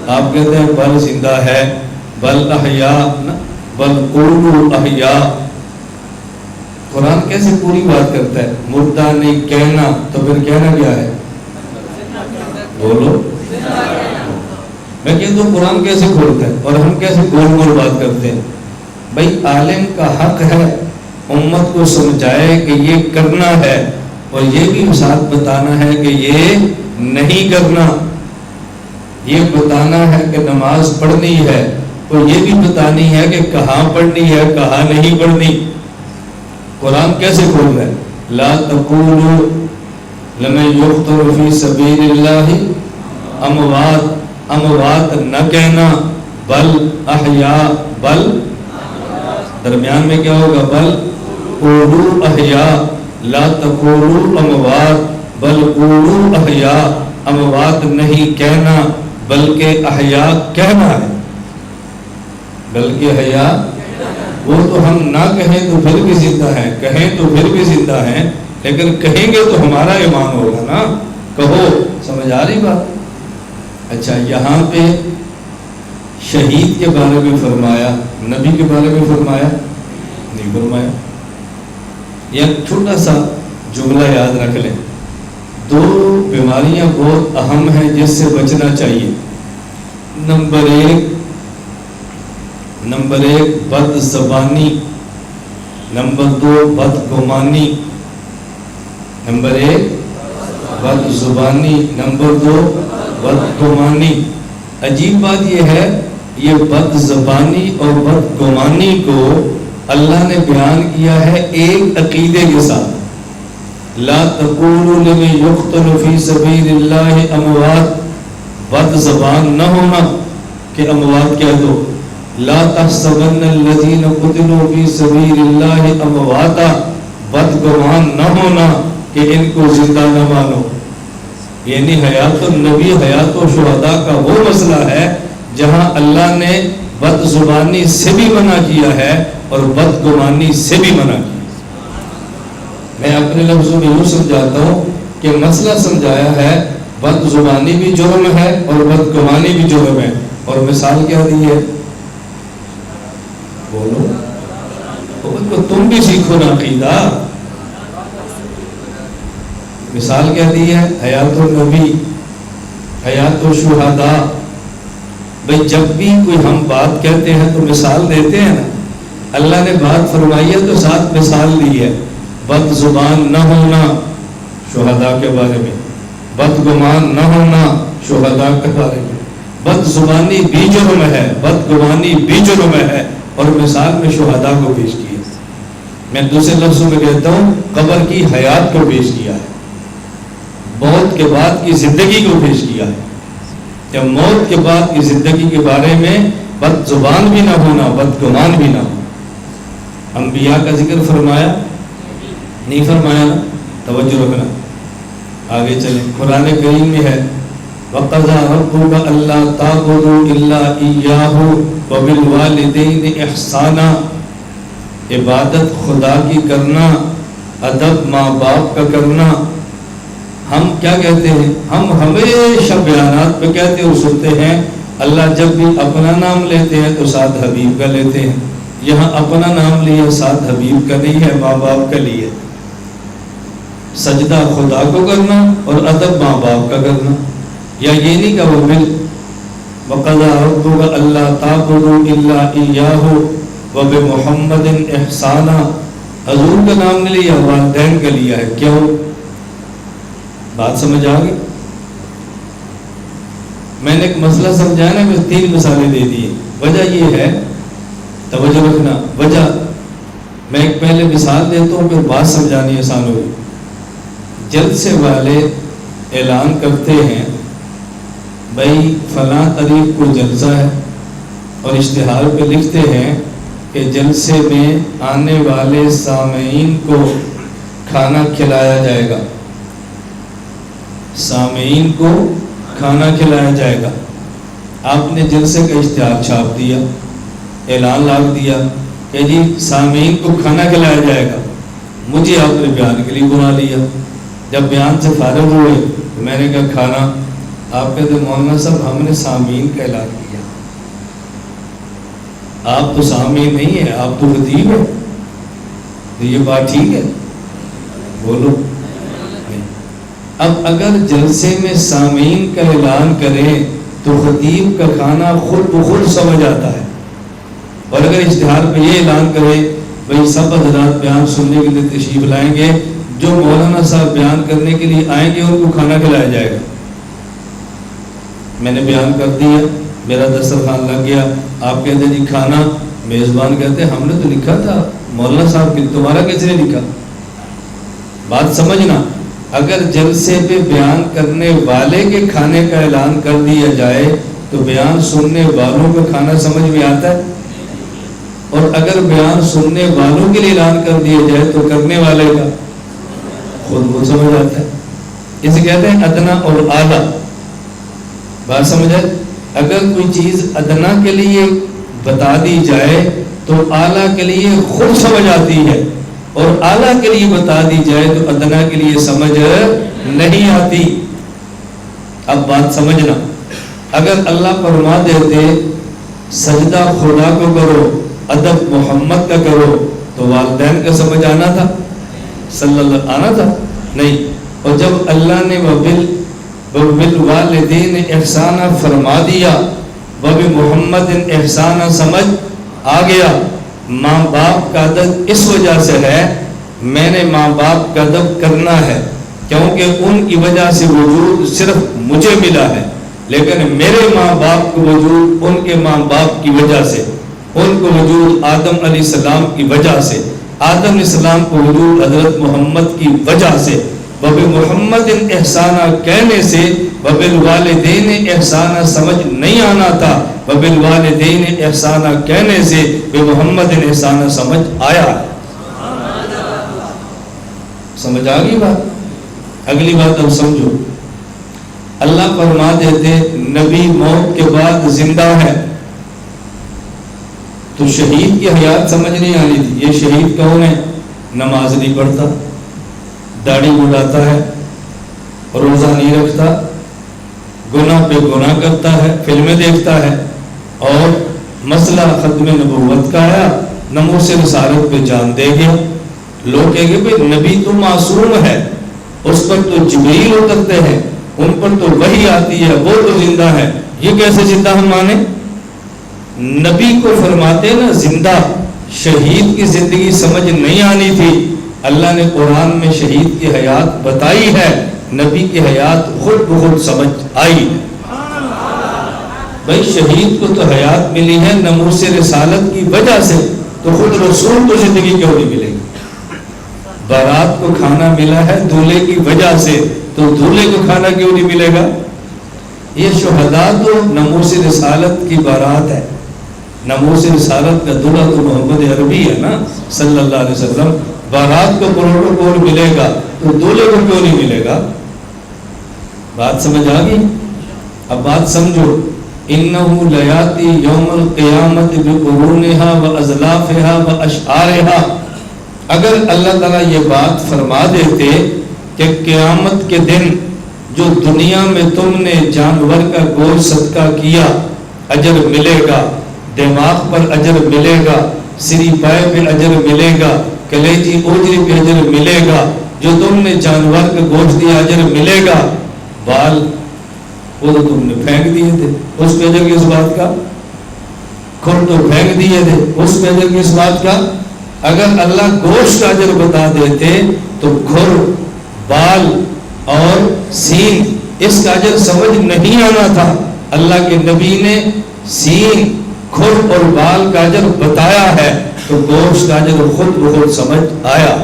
آپ کہتے ہیں بل زندہ ہے, بل احیاء, بل قولوا احیاء. قرآن کیسے پوری بات کرتا ہے؟ مردہ نہیں کہنا, تو پھر کہنا کیا ہے؟ بولو. میں کہتا ہوں قرآن کیسے کھولتا ہے اور ہم کیسے گول گول بات کرتے ہیں. بھائی عالم کا حق ہے امت کو سمجھائے کہ یہ کرنا ہے, اور یہ بھی ساتھ بتانا ہے کہ یہ نہیں کرنا. یہ بتانا ہے کہ نماز پڑھنی ہے, اور یہ بھی بتانی ہے کہ کہاں پڑھنی ہے کہاں نہیں پڑھنی. قرآن کیسے کھول رہا ہے؟ لا تقولوا لمن يقتل في سبيل الله اموات, اموات نہ کہنا, بل احیاء, بل درمیان میں کیا ہوگا؟ بل قولوا احیاء. لا تقولوا اموات بل قولوا احیاء, اموات نہیں کہنا بلکہ احیاء کہنا ہے. بلکہ احیاء, وہ تو ہم نہ کہیں تو پھر بھی زندہ ہیں, کہیں تو پھر بھی زندہ ہیں, لیکن کہیں گے تو ہمارا ایمان ہوگا نا. کہو, سمجھ آ رہی بات؟ اچھا, یہاں پہ شہید کے بارے میں فرمایا, نبی کے بارے میں فرمایا نہیں فرمایا. یہ چھوٹا سا جملہ یاد رکھ لیں, 2 بیماریاں بہت اہم ہیں جس سے بچنا چاہیے. نمبر 1 بد زبانی, نمبر 2 بد گمانی. نمبر 1 بد زبانی, نمبر 2 بد گمانی. عجیب بات یہ ہے, یہ بد زبانی اور بد گمانی کو اللہ نے بیان کیا ہے ایک عقیدے کے ساتھ. لا تقولوا لمن يقتل في سبيل الله اموات, بد زبان نہ ہونا کہ اموات کہہ دو. لا تحسبن الذين قتلوا في سبيل الله امواتا, بد گمان نہ ہونا کہ ان کو زندہ نہ مانو. یعنی حیات النبی, حیات و شہداء کا وہ مسئلہ ہے جہاں اللہ نے بد زبانی سے بھی منع کیا ہے اور بد گمانی سے بھی منع کیا. میں اپنے لفظوں میں یوں سمجھاتا ہوں کہ مسئلہ سمجھایا ہے, بد زبانی بھی جرم ہے اور بد گمانی بھی جرم ہے. اور مثال کیا دی ہے؟ بولو, تو تم بھی سیکھو نا عقیدہ. مثال کیا دی ہے؟ حیات النبی, حیات الشہداء. بھئی جب بھی کوئی ہم بات کہتے ہیں تو مثال دیتے ہیں نا. اللہ نے بات فرمائی ہے تو ساتھ مثال دی ہے. بد زبان نہ ہونا شہداء کے بارے میں, بد گمان نہ ہونا شہداء کے بارے میں. بد زبانی بھی جرم ہے, بد گمانی بھی جرم ہے, اور مثال میں شہداء کو پیش کیا. میں دوسرے لفظوں میں کہتا ہوں قبر کی حیات کو پیش کیا ہے, موت کے بعد کی زندگی کو پیش کیا ہے. یا موت کے بعد کی زندگی کے بارے میں بد زبان بھی نہ ہونا, بد گمان بھی نہ ہونا. انبیاء کا ذکر فرمایا نہیں فرمایا نا؟ توجہ رکھنا. آگے چلیں, قرآن کریم میں ہے وَقَضَىٰ رَبُّكَ أَلَّا تَعْبُدُوا إِلَّا إِيَّاهُ وَبِالْوَالِدَيْنِ إِحْسَانًا. عبادت خدا کی کرنا, ادب ماں باپ کا کرنا, ہم کیا کہتے ہیں؟ ہم ہمیشہ بیانات پہ کہتے اور سنتے ہیں اللہ جب بھی اپنا نام لیتے ہیں تو ساتھ حبیب کا لیتے ہیں. یہاں اپنا نام لیا ساتھ حبیب کا نہیں ہے، ماں باپ کا لیے. سجدہ خدا کو کرنا اور ادب ماں باپ کا کرنا. یا یہ نہیں کہ وہ مل وَقَضَىٰ رَبُّكَ أَلَّا تَعْبُدُوا إِلَّا إِيَّاهُ وَبِمُحَمَّدٍ إِحْسَانًا. حضور کا نام نہیں لیا، والدین کا لیا ہے. کیوں؟ بات سمجھ آ گئی؟ میں نے ایک مسئلہ سمجھایا نا، میں 3 مثالیں دے دی. وجہ یہ ہے، توجہ رکھنا. وجہ میں ایک پہلے مثال دیتا ہوں پھر بات سمجھانی آسان ہوگی. جلسے والے اعلان کرتے ہیں بھائی فلاں تاریخ کو جلسہ ہے، اور اشتہار پہ لکھتے ہیں کہ جلسے میں آنے والے سامعین کو کھانا کھلایا جائے گا. سامعین کو کھانا کھلایا جائے گا. آپ نے جلسے کا اشتہار چھاپ دیا، اعلان لاگ دیا کہ جی سامعین کو کھانا کھلایا جائے گا. مجھے آپ نے بیان کے لیے بلا لیا. جب بیان سے فارغ ہوئے تو میں نے کہا کھانا. آپ کہتے مولانا صاحب ہم نے سامعین کا اعلان کیا. آپ تو سامعین نہیں ہیں، آپ تو خطیب ہیں. تو یہ بات ٹھیک ہے؟ بولو. اب اگر جلسے میں سامعین کا اعلان کریں تو خطیب کا کھانا خود بخود سمجھ آتا ہے. اور اگر اشتہار پہ یہ اعلان کرے بھئی سب حضرات بیان سننے کے لیے تشریف لائیں گے، جو مولانا صاحب بیان کرنے کے لیے آئیں گے ان کو کھانا کھلایا جائے گا. میں نے بیان کر دیا، میرا دسترخوان لگ گیا. آپ کہتے ہیں جی کھانا. میزبان کہتے ہیں ہم نے تو لکھا تھا مولانا صاحب کی، تمہارا کس نے لکھا؟ بات سمجھنا. اگر جلسے پہ بیان کرنے والے کے کھانے کا اعلان کر دیا جائے تو بیان سننے والوں کا کھانا سمجھ میں آتا ہے. اور اگر بیان سننے والوں کے لیے اعلان کر دیا جائے تو کرنے والے کا خود سمجھ آتا ہے. اسے کہتے ہیں ادنا اور اعلیٰ. بات سمجھ آئے؟ اگر کوئی چیز ادنا کے لیے بتا دی جائے تو اعلیٰ کے لیے خود سمجھ آتی ہے، اور اعلیٰ کے لیے بتا دی جائے تو ادنا کے لیے سمجھ نہیں آتی. اب بات سمجھنا. اگر اللہ فرما دیتے سجدہ خدا کو کرو، ادب محمد کا کرو، تو والدین کا سمجھ آنا تھا؟ صلی اللہ آنا تھا؟ نہیں. اور جب اللہ نے وبالوالدین احسانہ فرما دیا، وبمحمد احسانہ سمجھ آ گیا. ماں باپ کا ادب اس وجہ سے ہے، میں نے ماں باپ کا ادب کرنا ہے کیونکہ ان کی وجہ سے وجود صرف مجھے ملا ہے، لیکن میرے ماں باپ کو وجود ان کے ماں باپ کی وجہ سے، ان کو وجود آدم علیہ السلام کی وجہ سے، آدم علیہ السلام کو وجود حضرت محمد کی وجہ سے. وبمحمد احسانہ کہنے سے وبالوالدین احسانہ سمجھ نہیں آنا تھا، وبالوالدین احسانہ کہنے سے بمحمد احسانہ سمجھ آیا. سمجھ آ گئی بات؟ اگلی بات اب سمجھو. اللہ فرما دیتے نبی موت کے بعد زندہ ہے، تو شہید کی حیات سمجھ نہیں آنی تھی. یہ شہید کون ہے؟ نماز نہیں پڑھتا، داڑھی مڈاتا ہے، روزہ نہیں رکھتا، گناہ پہ گناہ کرتا ہے، فلمیں دیکھتا ہے، اور مسئلہ ختم نبوت کا آیا، ناموس رسالت پہ جان دے گیا. لوگ کہیں گے بھئی نبی تو معصوم ہے، اس پر تو جبریل اترتے ہیں، ان پر تو وحی آتی ہے، وہ تو زندہ ہے. یہ کیسے زندہ ہم مانے؟ نبی کو فرماتے نا زندہ. شہید کی زندگی سمجھ نہیں آنی تھی، اللہ نے قرآن میں شہید کی حیات بتائی ہے، نبی کی حیات خود بخود سمجھ آئی. بھائی شہید کو تو حیات ملی ہے ناموس رسالت کی وجہ سے، تو خود رسول کو زندگی کیوں نہیں ملے گی؟ بارات کو کھانا ملا ہے دولہے کی وجہ سے، تو دولہے کو کھانا کیوں نہیں ملے گا؟ یہ شہداء تو ناموس رسالت کی بارات ہے. ناموس رسالت کا دولہا تو محمد عربی ہے نا صلی اللہ علیہ وسلم. بارات کو پروٹوکول ملے گا تو دولہے کو کیوں نہیں ملے گا؟ بات سمجھ آ گئی؟ اب بات سمجھو. انہو لیاتی یوم القیامت بقرونہا و ازلافہا و اشعارہا. اگر اللہ تعالیٰ یہ بات فرما دیتے کہ قیامت کے دن جو دنیا میں تم نے جانور کا گوشت صدقہ کیا اجر ملے گا، دماغ پر اجر ملے گا، سری پائے پہ اجر ملے گا، کلیجی اوجری پہ اجر ملے گا، جو تم نے جانور کا گوشت دیا اجر ملے گا، بال وہ تو تم نے پھینک دیے تھے، اس پہ اجر کس بات کا؟ کھر تو پھینک دیے تھے، اس پہ اجر کس بات کا؟ اگر اللہ گوشت کا اجر بتا دیتے تو کھر، بال اور سین اس کا اجر سمجھ نہیں آنا تھا۔ اللہ کے نبی نے سین، کھر اور بال کا اجر بتایا ہے تو گوشت کا اجر خود بخود سمجھ آیا۔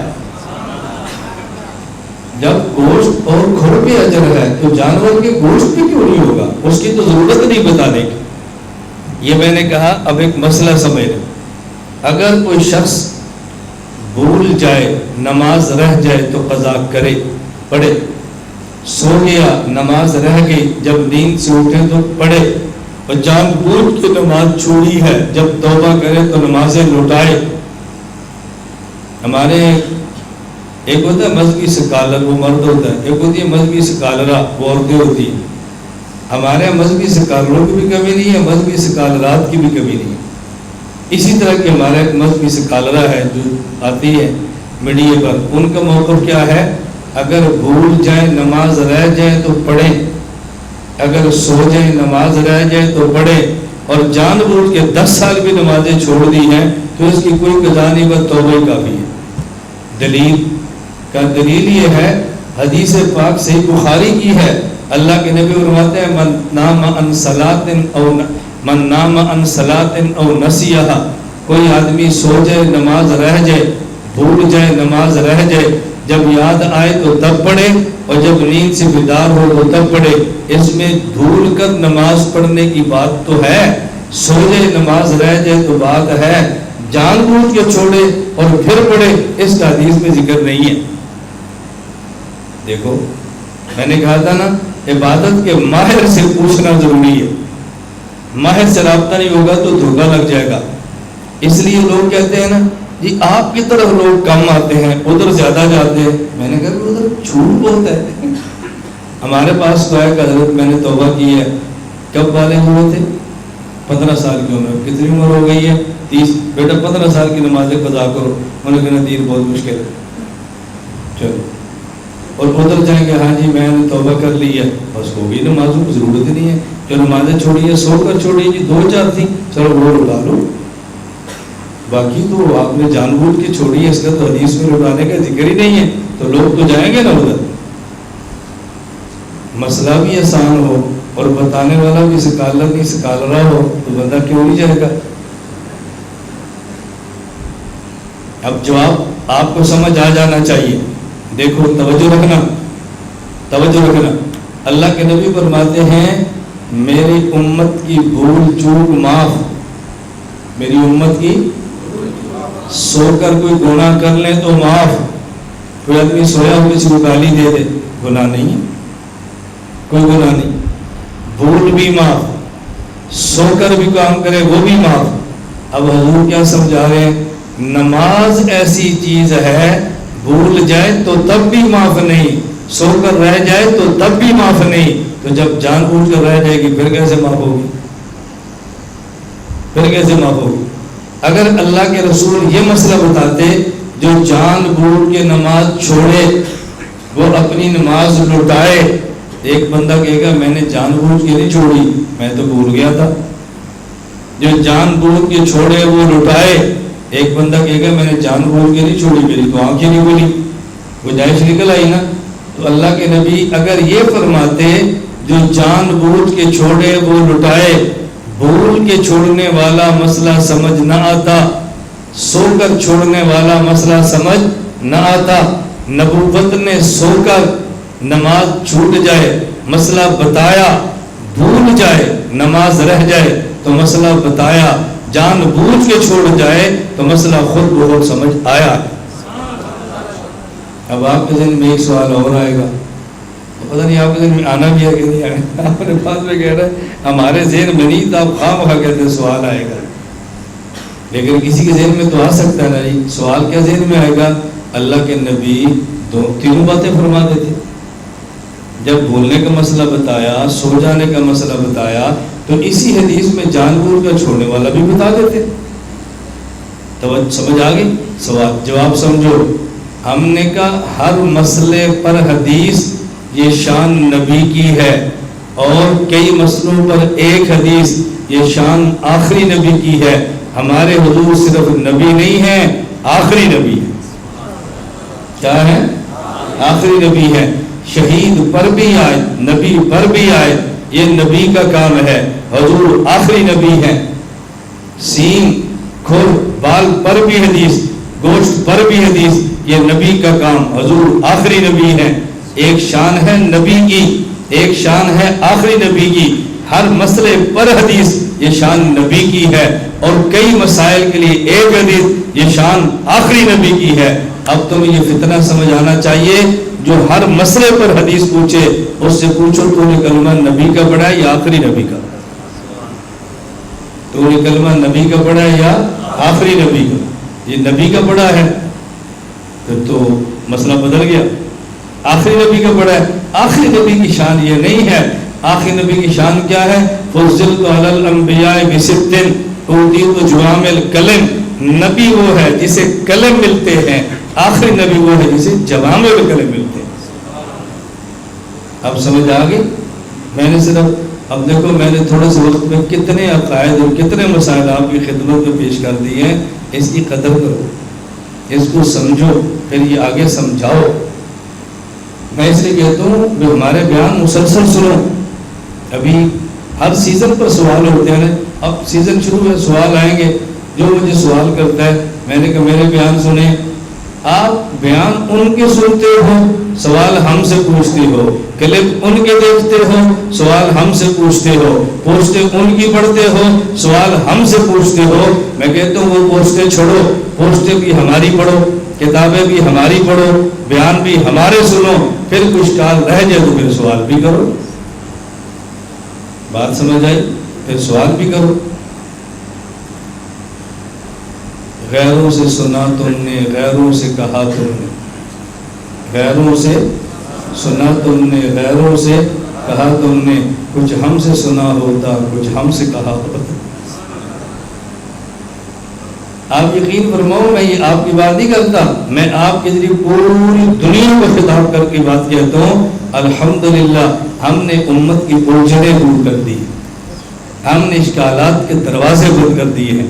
جب گوشت اور کھر پہ اجر ہے تو جانور کے گوشت پہ کیوں نہیں ہوگا؟ اس کی تو ضرورت نہیں بتانے کی۔ یہ میں نے کہا اب ایک مسئلہ سمجھ لیں، اگر کوئی شخص بھول جائے، نماز رہ جائے تو قضا کرے، پڑھے، سو گیا نماز رہ گئی، جب نیند سے اٹھے تو پڑھے، اور جان بوجھ کے نماز چھوڑی ہے جب توبہ کرے تو نمازیں لوٹائے۔ ہمارے ایک ہوتا ہے مذہبی سکالر، وہ مرد ہوتا ہے، ایک ہوتی ہے مذہبی سکالرہ، وہ عورتیں ہوتی ہیں۔ ہمارے یہاں مذہبی سکالروں کی بھی کمی نہیں ہے، مذہبی سکالرات کی بھی کمی نہیں ہے۔ اسی طرح کہ ہمارا ایک مذہبی سکالرہ ہے جو آتی ہے میڈیا پر، ان کا موقف کیا ہے؟ اگر بھول جائیں نماز رہ جائے تو پڑھیں، اگر سو جائیں نماز رہ جائے تو پڑھیں، اور جان بوجھ کے 10 سال بھی نمازیں چھوڑ دی ہیں تو اس کی کوئی قضا نہیں، بس توبہ کافی ہے۔ دلیل کا دلیل یہ ہے، حدیث پاک صحیح بخاری کی ہے، اللہ کے نبی فرماتے ہیں من نام عن صلاۃ او نسیہا، کوئی آدمی سو جائے نماز رہ جائے، بھول جائے نماز رہ جائے، جب یاد آئے تو تب پڑھے، اور جب نیند سے بیدار ہو تو تب پڑھے۔ اس میں بھول کر نماز پڑھنے کی بات تو ہے، سو جائے نماز رہ جائے تو بات ہے، جان بوجھ کے چھوڑے اور پھر پڑھے اس کا حدیث میں ذکر نہیں ہے۔ دیکھو میں نے کہا تھا نا، عبادت کے ماہر سے پوچھنا ضروری ہے، ماہر سے رابطہ نہیں ہوگا تو دھوکا لگ جائے گا۔ اس لیے لوگ کہتے ہیں نا جی آپ کی طرف لوگ کم آتے ہیں، ادھر زیادہ جاتے ہیں۔ میں نے کہا کہ ادھر جھوٹ بولتا ہے۔ ہمارے پاس تو ہے کہ حضرت میں نے توبہ کی ہے، کب والے ہوئے تھے؟ 15 سال کی عمر، کتنی عمر ہو گئی ہے؟ 30۔ بیٹا 15 سال کی نمازیں قضا کرو۔ انہوں نے کہا دین بہت مشکل ہے، چلو، اور ادھر جائیں گے ہاں جی میں نے توبہ کر لی ہے، بس ہو گئی نمازوں کی ضرورت ہی نہیں ہے، جو نمازیں چھوڑی ہے سو کر چھوڑی جی، 2-4 تھیں چلو وہ لٹا لو، باقی تو آپ نے جان بوجھ کے چھوڑی ہے، اس کا تو حدیث میں لٹانے کا ذکر ہی نہیں ہے، تو لوگ تو جائیں گے نا ادھر۔ مسئلہ بھی آسان ہو اور بتانے والا بھی سکالر نہیں سکالرہ ہو تو بندہ کیوں نہیں جائے گا؟ اب جواب آپ کو سمجھ آ جانا چاہیے۔ دیکھو توجہ رکھنا، توجہ رکھنا، اللہ کے نبی فرماتے ہیں میری امت کی بھول چوک معاف، میری امت کی سو کر کوئی گناہ کر لیں تو معاف۔ کوئی آدمی سویا ہو کسی کو گالی دے دے، گناہ نہیں ہے، کوئی گناہ نہیں، بھول بھی معاف، سو کر بھی کام کرے وہ بھی معاف۔ اب حضور کیا سمجھا رہے ہیں؟ نماز ایسی چیز ہے، بھول جائے تو تب بھی معاف نہیں، سو کر رہ جائے تو تب بھی معاف نہیں، تو جب جان بوجھ کر رہ جائے گی پھر کیسے معاف ہوگی؟ پھر کیسے معاف ہوگی؟ اگر اللہ کے رسول یہ مسئلہ بتاتے جو جان بوجھ کے نماز چھوڑے وہ اپنی نماز لٹائے، ایک بندہ کہے گا میں نے جان بوجھ کے نہیں چھوڑی، میں تو بھول گیا تھا۔ جو جان بوجھ کے چھوڑے وہ لٹائے، ایک بندہ کہے گا میں نے جان بوجھ کے نہیں چھوڑی، میری تو آنکھیں نہیں کھلی، گنجائش نکل آئی نا۔ تو اللہ کے نبی اگر یہ فرماتے جو جان بوجھ کے چھوڑے وہ لٹائے، بھول کے چھوڑنے والا مسئلہ سمجھ نہ آتا، سو کر چھوڑنے والا مسئلہ سمجھ نہ آتا۔ نبوت نے سو کر نماز چھوٹ جائے مسئلہ بتایا، بھول جائے نماز رہ جائے تو مسئلہ بتایا، جان بوجھ کے چھوڑ جائے تو مسئلہ خود بخود سمجھ آیا۔ اب آپ کے ذہن میں ایک سوال اور آئے گا، پتہ نہیں آپ کے ذہن میں آنا بھی ہے کہ نہیں آئے گا، آپ نے بعد میں کہہ رہا ہے ہمارے ذہن میں نہیں تھا، آپ خواہ مخواہ کہتے ہیں سوال آئے گا، لیکن کسی کے ذہن میں تو آ سکتا ہے نا۔ سوال کیا ذہن میں آئے گا؟ اللہ کے نبی تینوں باتیں فرما دیتے. جب بھولنے کا مسئلہ بتایا، سو جانے کا مسئلہ بتایا، تو اسی حدیث میں جان بوجھ کر چھوڑنے والا بھی بتا دیتے. تو سمجھ آ گئی؟ سوال جواب سمجھو. ہم نے کہا ہر مسئلے پر حدیث یہ شان نبی کی ہے، اور کئی مسئلوں پر ایک حدیث یہ شان آخری نبی کی ہے. ہمارے حضور صرف نبی نہیں ہیں، آخری نبی ہے. کیا ہے؟ آخری نبی ہے. شہید پر بھی آئے، نبی پر بھی آئے، یہ نبی کا کام ہے. حضور آخری نبی ہے. سین کھر بال پر بھی حدیث، گوشت پر بھی حدیث، یہ نبی کا کام. حضور آخری نبی ہے. ایک شان ہے نبی کی، ایک شان ہے آخری نبی کی. ہر مسئلے پر حدیث یہ شان نبی کی ہے، اور کئی مسائل کے لیے ایک حدیث یہ شان آخری نبی کی ہے. اب تمہیں یہ فتنہ سمجھ آنا چاہیے، جو ہر مسئلے پر حدیث پوچھے اس سے پوچھو تو نے کلمہ نبی کا پڑھا ہے یا آخری نبی کا؟ تو نے کلمہ نبی کا پڑھا ہے یا آخری نبی کا؟ یہ نبی کا پڑھا ہے پھر تو مسئلہ بدل گیا. آخری نبی کا پڑھا ہے. آخری نبی کی شان یہ نہیں ہے. آخری نبی کی شان کیا ہے؟ فضلت علی الانبیاء بست اوتیت جوامع الکلم. نبی وہ ہے جسے کلم ملتے ہیں، آخری نبی وہ ہے جسے جوامع الکلم ملتے ہیں. اب سمجھ آ گئی؟ میں نے صرف اب دیکھو میں نے تھوڑے سے وقت میں کتنے عقائد اور کتنے مسائل آپ کی خدمت میں پیش کر دیے ہیں. اس کی قدر کرو، اس کو سمجھو، پھر یہ آگے سمجھاؤ. میں اس لیے کہتا ہوں کہ ہمارے بیان مسلسل سنو. ابھی ہر سیزن پر سوال ہوتے ہیں. اب سیزن شروع ہے، سوال آئیں گے. جو مجھے سوال کرتا ہے میں نے کہا میرے بیان سنیں. آپ بیان ان کے سنتے ہو، سوال ہم سے پوچھتے ہو. کلپ ان کے دیکھتے ہو، سوال ہم سے پوچھتے ہو. پوچھتے ان کی پڑھتے ہو، سوال ہم سے پوچھتے ہو. میں کہتا ہوں وہ پوچھتے چھوڑو، پوچھتے بھی ہماری پڑھو، کتابیں بھی ہماری پڑھو، بیان بھی ہمارے سنو. پھر کچھ کال رہ جائے تو پھر سوال بھی کرو. بات سمجھ آئی؟ پھر سوال بھی کرو. غیروں سے سنا تم نے، غیروں سے کہا تم نے. غیروں سے سنا تم نے، غیروں سے کہا تم نے. کچھ ہم سے سنا ہوتا، کچھ ہم سے کہا ہوتا. آپ یقین فرماؤ میں یہ آپ کی بات نہیں کرتا، میں آپ کے ذریعے پوری دنیا کو خطاب کر کے بات کہتا ہوں. الحمدللہ ہم نے امت کی الجھنیں دور کر دی، ہم نے اشکالات کے دروازے بند کر دیے ہیں،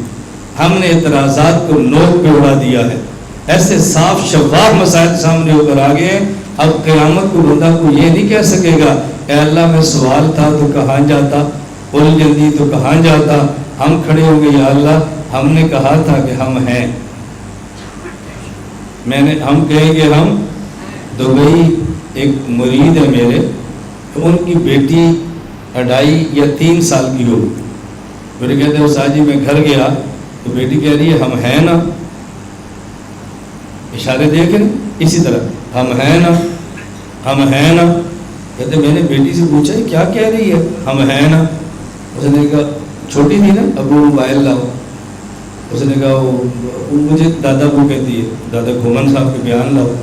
ہم نے اعتراضات کو نوک پہ اڑا دیا ہے. ایسے صاف شفاف مسائل سامنے ہو کر آگے ہیں. اب قیامت کو بندہ کو یہ نہیں کہہ سکے گا اے اللہ میں سوال تھا تو کہاں جاتا، الجھن دی تو کہاں جاتا. ہم کھڑے ہوں گے یا اللہ ہم نے کہا تھا کہ ہم ہیں. ہم کہیں گے ہم دبئی ایک مرید ہے میرے، تو ان کی بیٹی 2.5 یا 3 سال کی ہو. میرے کہتے ہیں استاد جی میں گھر گیا تو بیٹی کہہ رہی ہے ہم ہیں نا. اشارے دیکھیں اسی طرح ہم ہیں نا، ہم ہیں نا. کہتے میں نے بیٹی سے پوچھا کیا کہہ رہی ہے؟ ہم ہیں نا. اس نے کہا چھوٹی تھی نا، ابو موبائل لاؤ. اس نے کہا وہ مجھے دادا کو کہتی ہے، دادا گھومن صاحب کے بیان لاؤ.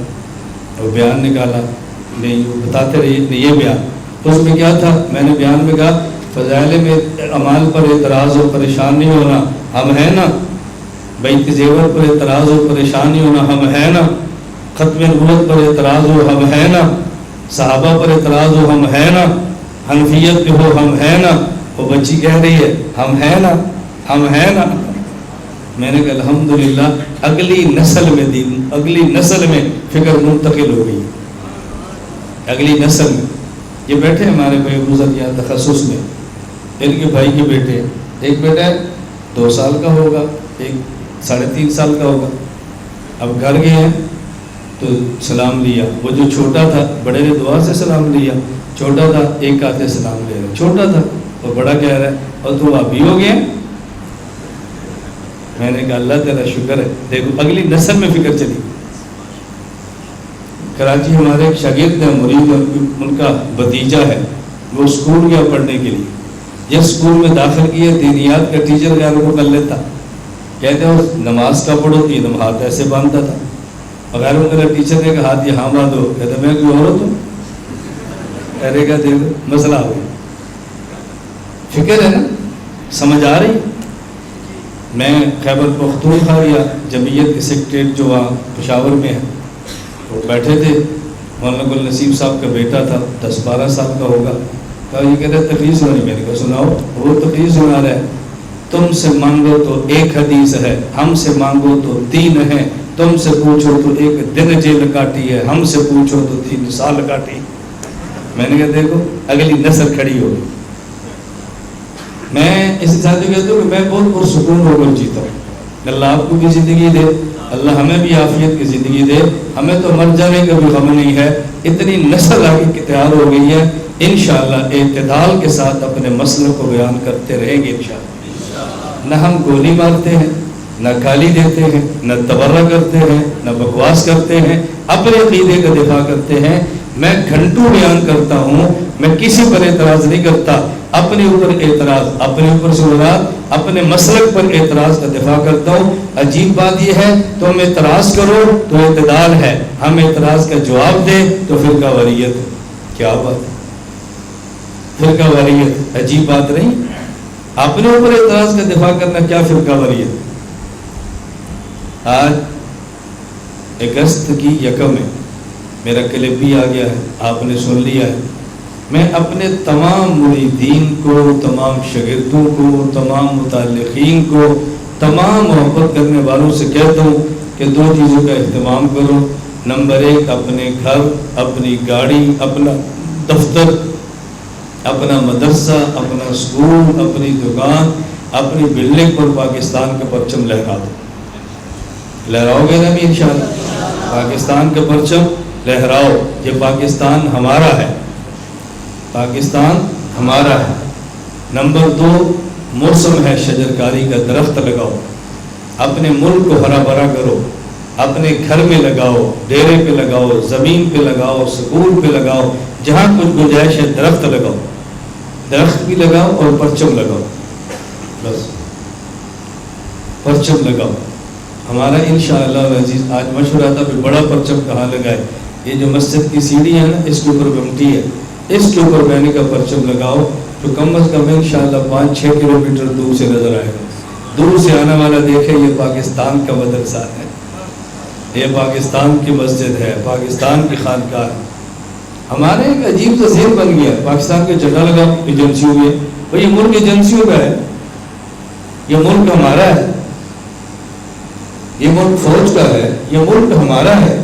اور بیان نکالا، نہیں وہ بتاتے رہے یہ بیان. تو اس میں کیا تھا؟ میں نے بیان میں کہا فضائل میں اعمال پر اعتراض اور پریشان نہیں ہونا، ہم ہیں نا. بیت زیور پر اعتراض اور پریشان نہیں ہونا، ہم ہیں نا. ختم نبوت پر اعتراض ہو، ہم ہیں نا. صحابہ پر اعتراض ہو، ہم ہیں نا. حنفیت پہ ہو، ہم ہیں نا. وہ بچی کہہ رہی ہے ہم ہیں نا، ہم ہیں نا. میں نے کہا الحمدللہ اگلی نسل میں دین، اگلی نسل میں فکر منتقل ہو گئی. اگلی نسل میں یہ بیٹھے ہمارے بھائی بزرگ یہاں تخصص میں، ان کے بھائی کے بیٹے، ایک بیٹا 2 سال کا ہوگا، ایک 3.5 سال کا ہوگا. اب گھر گئے ہیں تو سلام لیا. وہ جو چھوٹا تھا بڑے نے دعا سے سلام لیا، چھوٹا تھا ایک ہاتھ سے سلام لے رہا. چھوٹا تھا اور بڑا کہہ رہا ہے اور تو آپ بھی ہو گئے. میں نے کہا اللہ تعالیٰ شکر ہے. دیکھو اگلی نسل میں فکر چلی. کراچی ہمارے ایک شاگرد ہیں، مرید، ان کا بھتیجا ہے، وہ اسکول گیا پڑھنے کے لیے. جس اسکول میں داخل کیا دینیات کا ٹیچر گیا وہ کر لیتا. کہتے ہیں نماز کا پڑھو تھی، ہاتھ ایسے باندھتا تھا. غیر میرا ٹیچر نے کہا ہاتھ یہاں باندھو، کہتا میں کوئی اور ہو تم، ارے کا دیکھو مسئلہ ہو گیا. فکر ہے نا، سمجھ آ رہی. میں خیبر پختونخوا یا جمعیت کے سیکریٹریٹ جو وہاں پشاور میں ہے، وہ بیٹھے تھے، مولانا گل نصیب صاحب کا بیٹا تھا، 10-12 سال کا ہوگا. کہا یہ کہہ رہے تقریر سنانی. میں نے کہا سناؤ. وہ تقریر سنا رہا ہے، تم سے مانگو تو ایک حدیث ہے، ہم سے مانگو تو 3 ہے، تم سے پوچھو تو 1 دن جیل کاٹی ہے، ہم سے پوچھو تو 3 سال کاٹی. میں نے کہا دیکھو اگلی نسل کھڑی ہوگی. میں اس ساتھ کہتا ہوں کہ میں بہت پرسکون ہو کر جیتا ہوں. اللہ آپ کو بھی زندگی دے، اللہ ہمیں بھی عافیت کی زندگی دے. ہمیں تو مر جانے کا بھی غم نہیں ہے، اتنی نسل آگے کی تیار ہو گئی ہے. انشاءاللہ اعتدال کے ساتھ اپنے مسئلے کو بیان کرتے رہیں گے انشاءاللہ. نہ ہم گولی مارتے ہیں، نہ گالی دیتے ہیں، نہ تبرہ کرتے ہیں، نہ بکواس کرتے ہیں، اپنے عقیدے کا دفاع کرتے ہیں. میں گھنٹوں بیان کرتا ہوں، میں کسی پر اعتراض نہیں کرتا. اپنے اوپر اعتراض، اپنے اوپر سے مراد اپنے مسلک پر اعتراض کا دفاع کرتا ہوں. عجیب بات یہ ہے تم اعتراض کرو تو اعتدال ہے، ہم اعتراض کا جواب دیں تو فرقہ واریت. کیا بات ہے، فرقہ واریت عجیب بات نہیں. اپنے اوپر اعتراض کا دفاع کرنا کیا فرقہ واریت. آج اگست کی 1 ہے، میرا کلپ بھی آ گیا ہے، آپ نے سن لیا ہے. میں اپنے تمام مریدین کو، تمام شاگردوں کو، تمام متعلقین کو، تمام محبت کرنے والوں سے کہتا ہوں کہ 2 چیزوں کا اہتمام کرو. نمبر 1 اپنے گھر، اپنی گاڑی، اپنا دفتر، اپنا مدرسہ، اپنا اسکول، اپنی دکان، اپنی بلڈنگ پر پاکستان کا پرچم لہرا دو. لہراؤ گے نا بھی انشاءاللہ؟ پاکستان کا پرچم لہراؤ. یہ پاکستان ہمارا ہے، پاکستان ہمارا ہے. نمبر 2 موسم ہے شجرکاری کا، درخت لگاؤ، اپنے ملک کو ہرا بھرا کرو. اپنے گھر میں لگاؤ، ڈیرے پہ لگاؤ، زمین پہ لگاؤ، سکول پہ لگاؤ، جہاں کچھ گنجائش ہے درخت لگاؤ. درخت بھی لگاؤ اور پرچم لگاؤ. بس پرچم لگاؤ. ہمارا انشاءاللہ العزیز آج مشورہ تھا کہ بڑا پرچم کہاں لگائے. یہ جو مسجد کی سیڑھی ہے نا، اس کے اوپر گمٹی ہے، اس کے اوپر بہنے کا پرچم لگاؤ تو کم از کم انشاءاللہ 5-6 کلومیٹر دور سے نظر آئے گا. دور سے آنے والا دیکھے یہ پاکستان کا مدرسہ ہے، یہ پاکستان کی مسجد ہے، پاکستان کی خانقاہ ہے. ہمارے ایک عجیب سا ذہن بن گیا، پاکستان کے جھنڈا لگاؤ، ایجنسیوں میں. بھئی یہ ملک ایجنسیوں کا ہے، یہ ملک ہمارا ہے، یہ ملک فوج کا ہے، یہ ملک ہمارا ہے.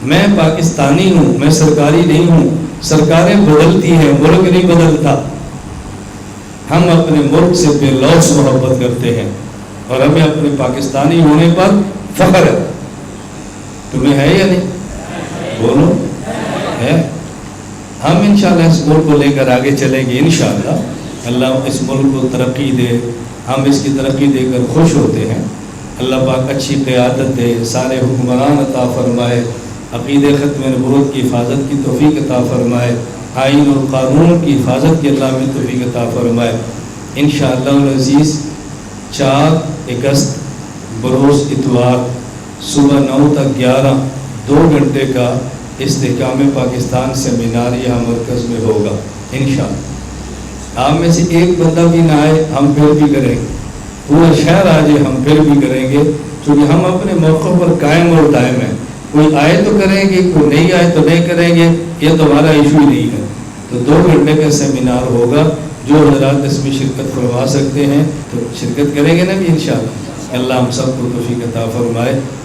میں پاکستانی ہوں، میں سرکاری نہیں ہوں. سرکاریں بدلتی ہیں، ملک نہیں بدلتا. ہم اپنے ملک سے بے لوث محبت کرتے ہیں اور ہمیں اپنے پاکستانی ہونے پر فخر ہے. تمہیں ہے یا نہیں؟ بولو ہے. ہم انشاءاللہ اس ملک کو لے کر آگے چلیں گے انشاءاللہ. اللہ اس ملک کو ترقی دے، ہم اس کی ترقی دے کر خوش ہوتے ہیں. اللہ پاک اچھی قیادت دے، سارے حکمران عطا فرمائے، عقید ختم نبوت کی حفاظت کی توفیق عطا فرمائے، آئین اور قانون کی حفاظت کی اللہ میں توفیق عطا فرمائے. انشاءاللہ العزیز 4 اگست بروز اتوار صبح 9 تا 11 2 گھنٹے کا استحکام پاکستان سیمینار یہاں مرکز میں ہوگا انشاءاللہ. آپ میں سے ایک بندہ بھی نہ آئے ہم پھر بھی کریں گے، پورا شہر آ جائے ہم پھر بھی کریں گے، کیونکہ ہم اپنے موقع پر قائم اور دائم ہیں. کوئی آئے تو کریں گے، کوئی نہیں آئے تو نہیں کریں گے، یہ تو ہمارا ایشو ہی نہیں ہے. تو 2 گھنٹے کا سیمینار ہوگا. جو حضرات اس میں شرکت فرما سکتے ہیں تو شرکت کریں گے نا بھی انشاءاللہ. اللہ ہم سب کو توفیق عطا فرمائے.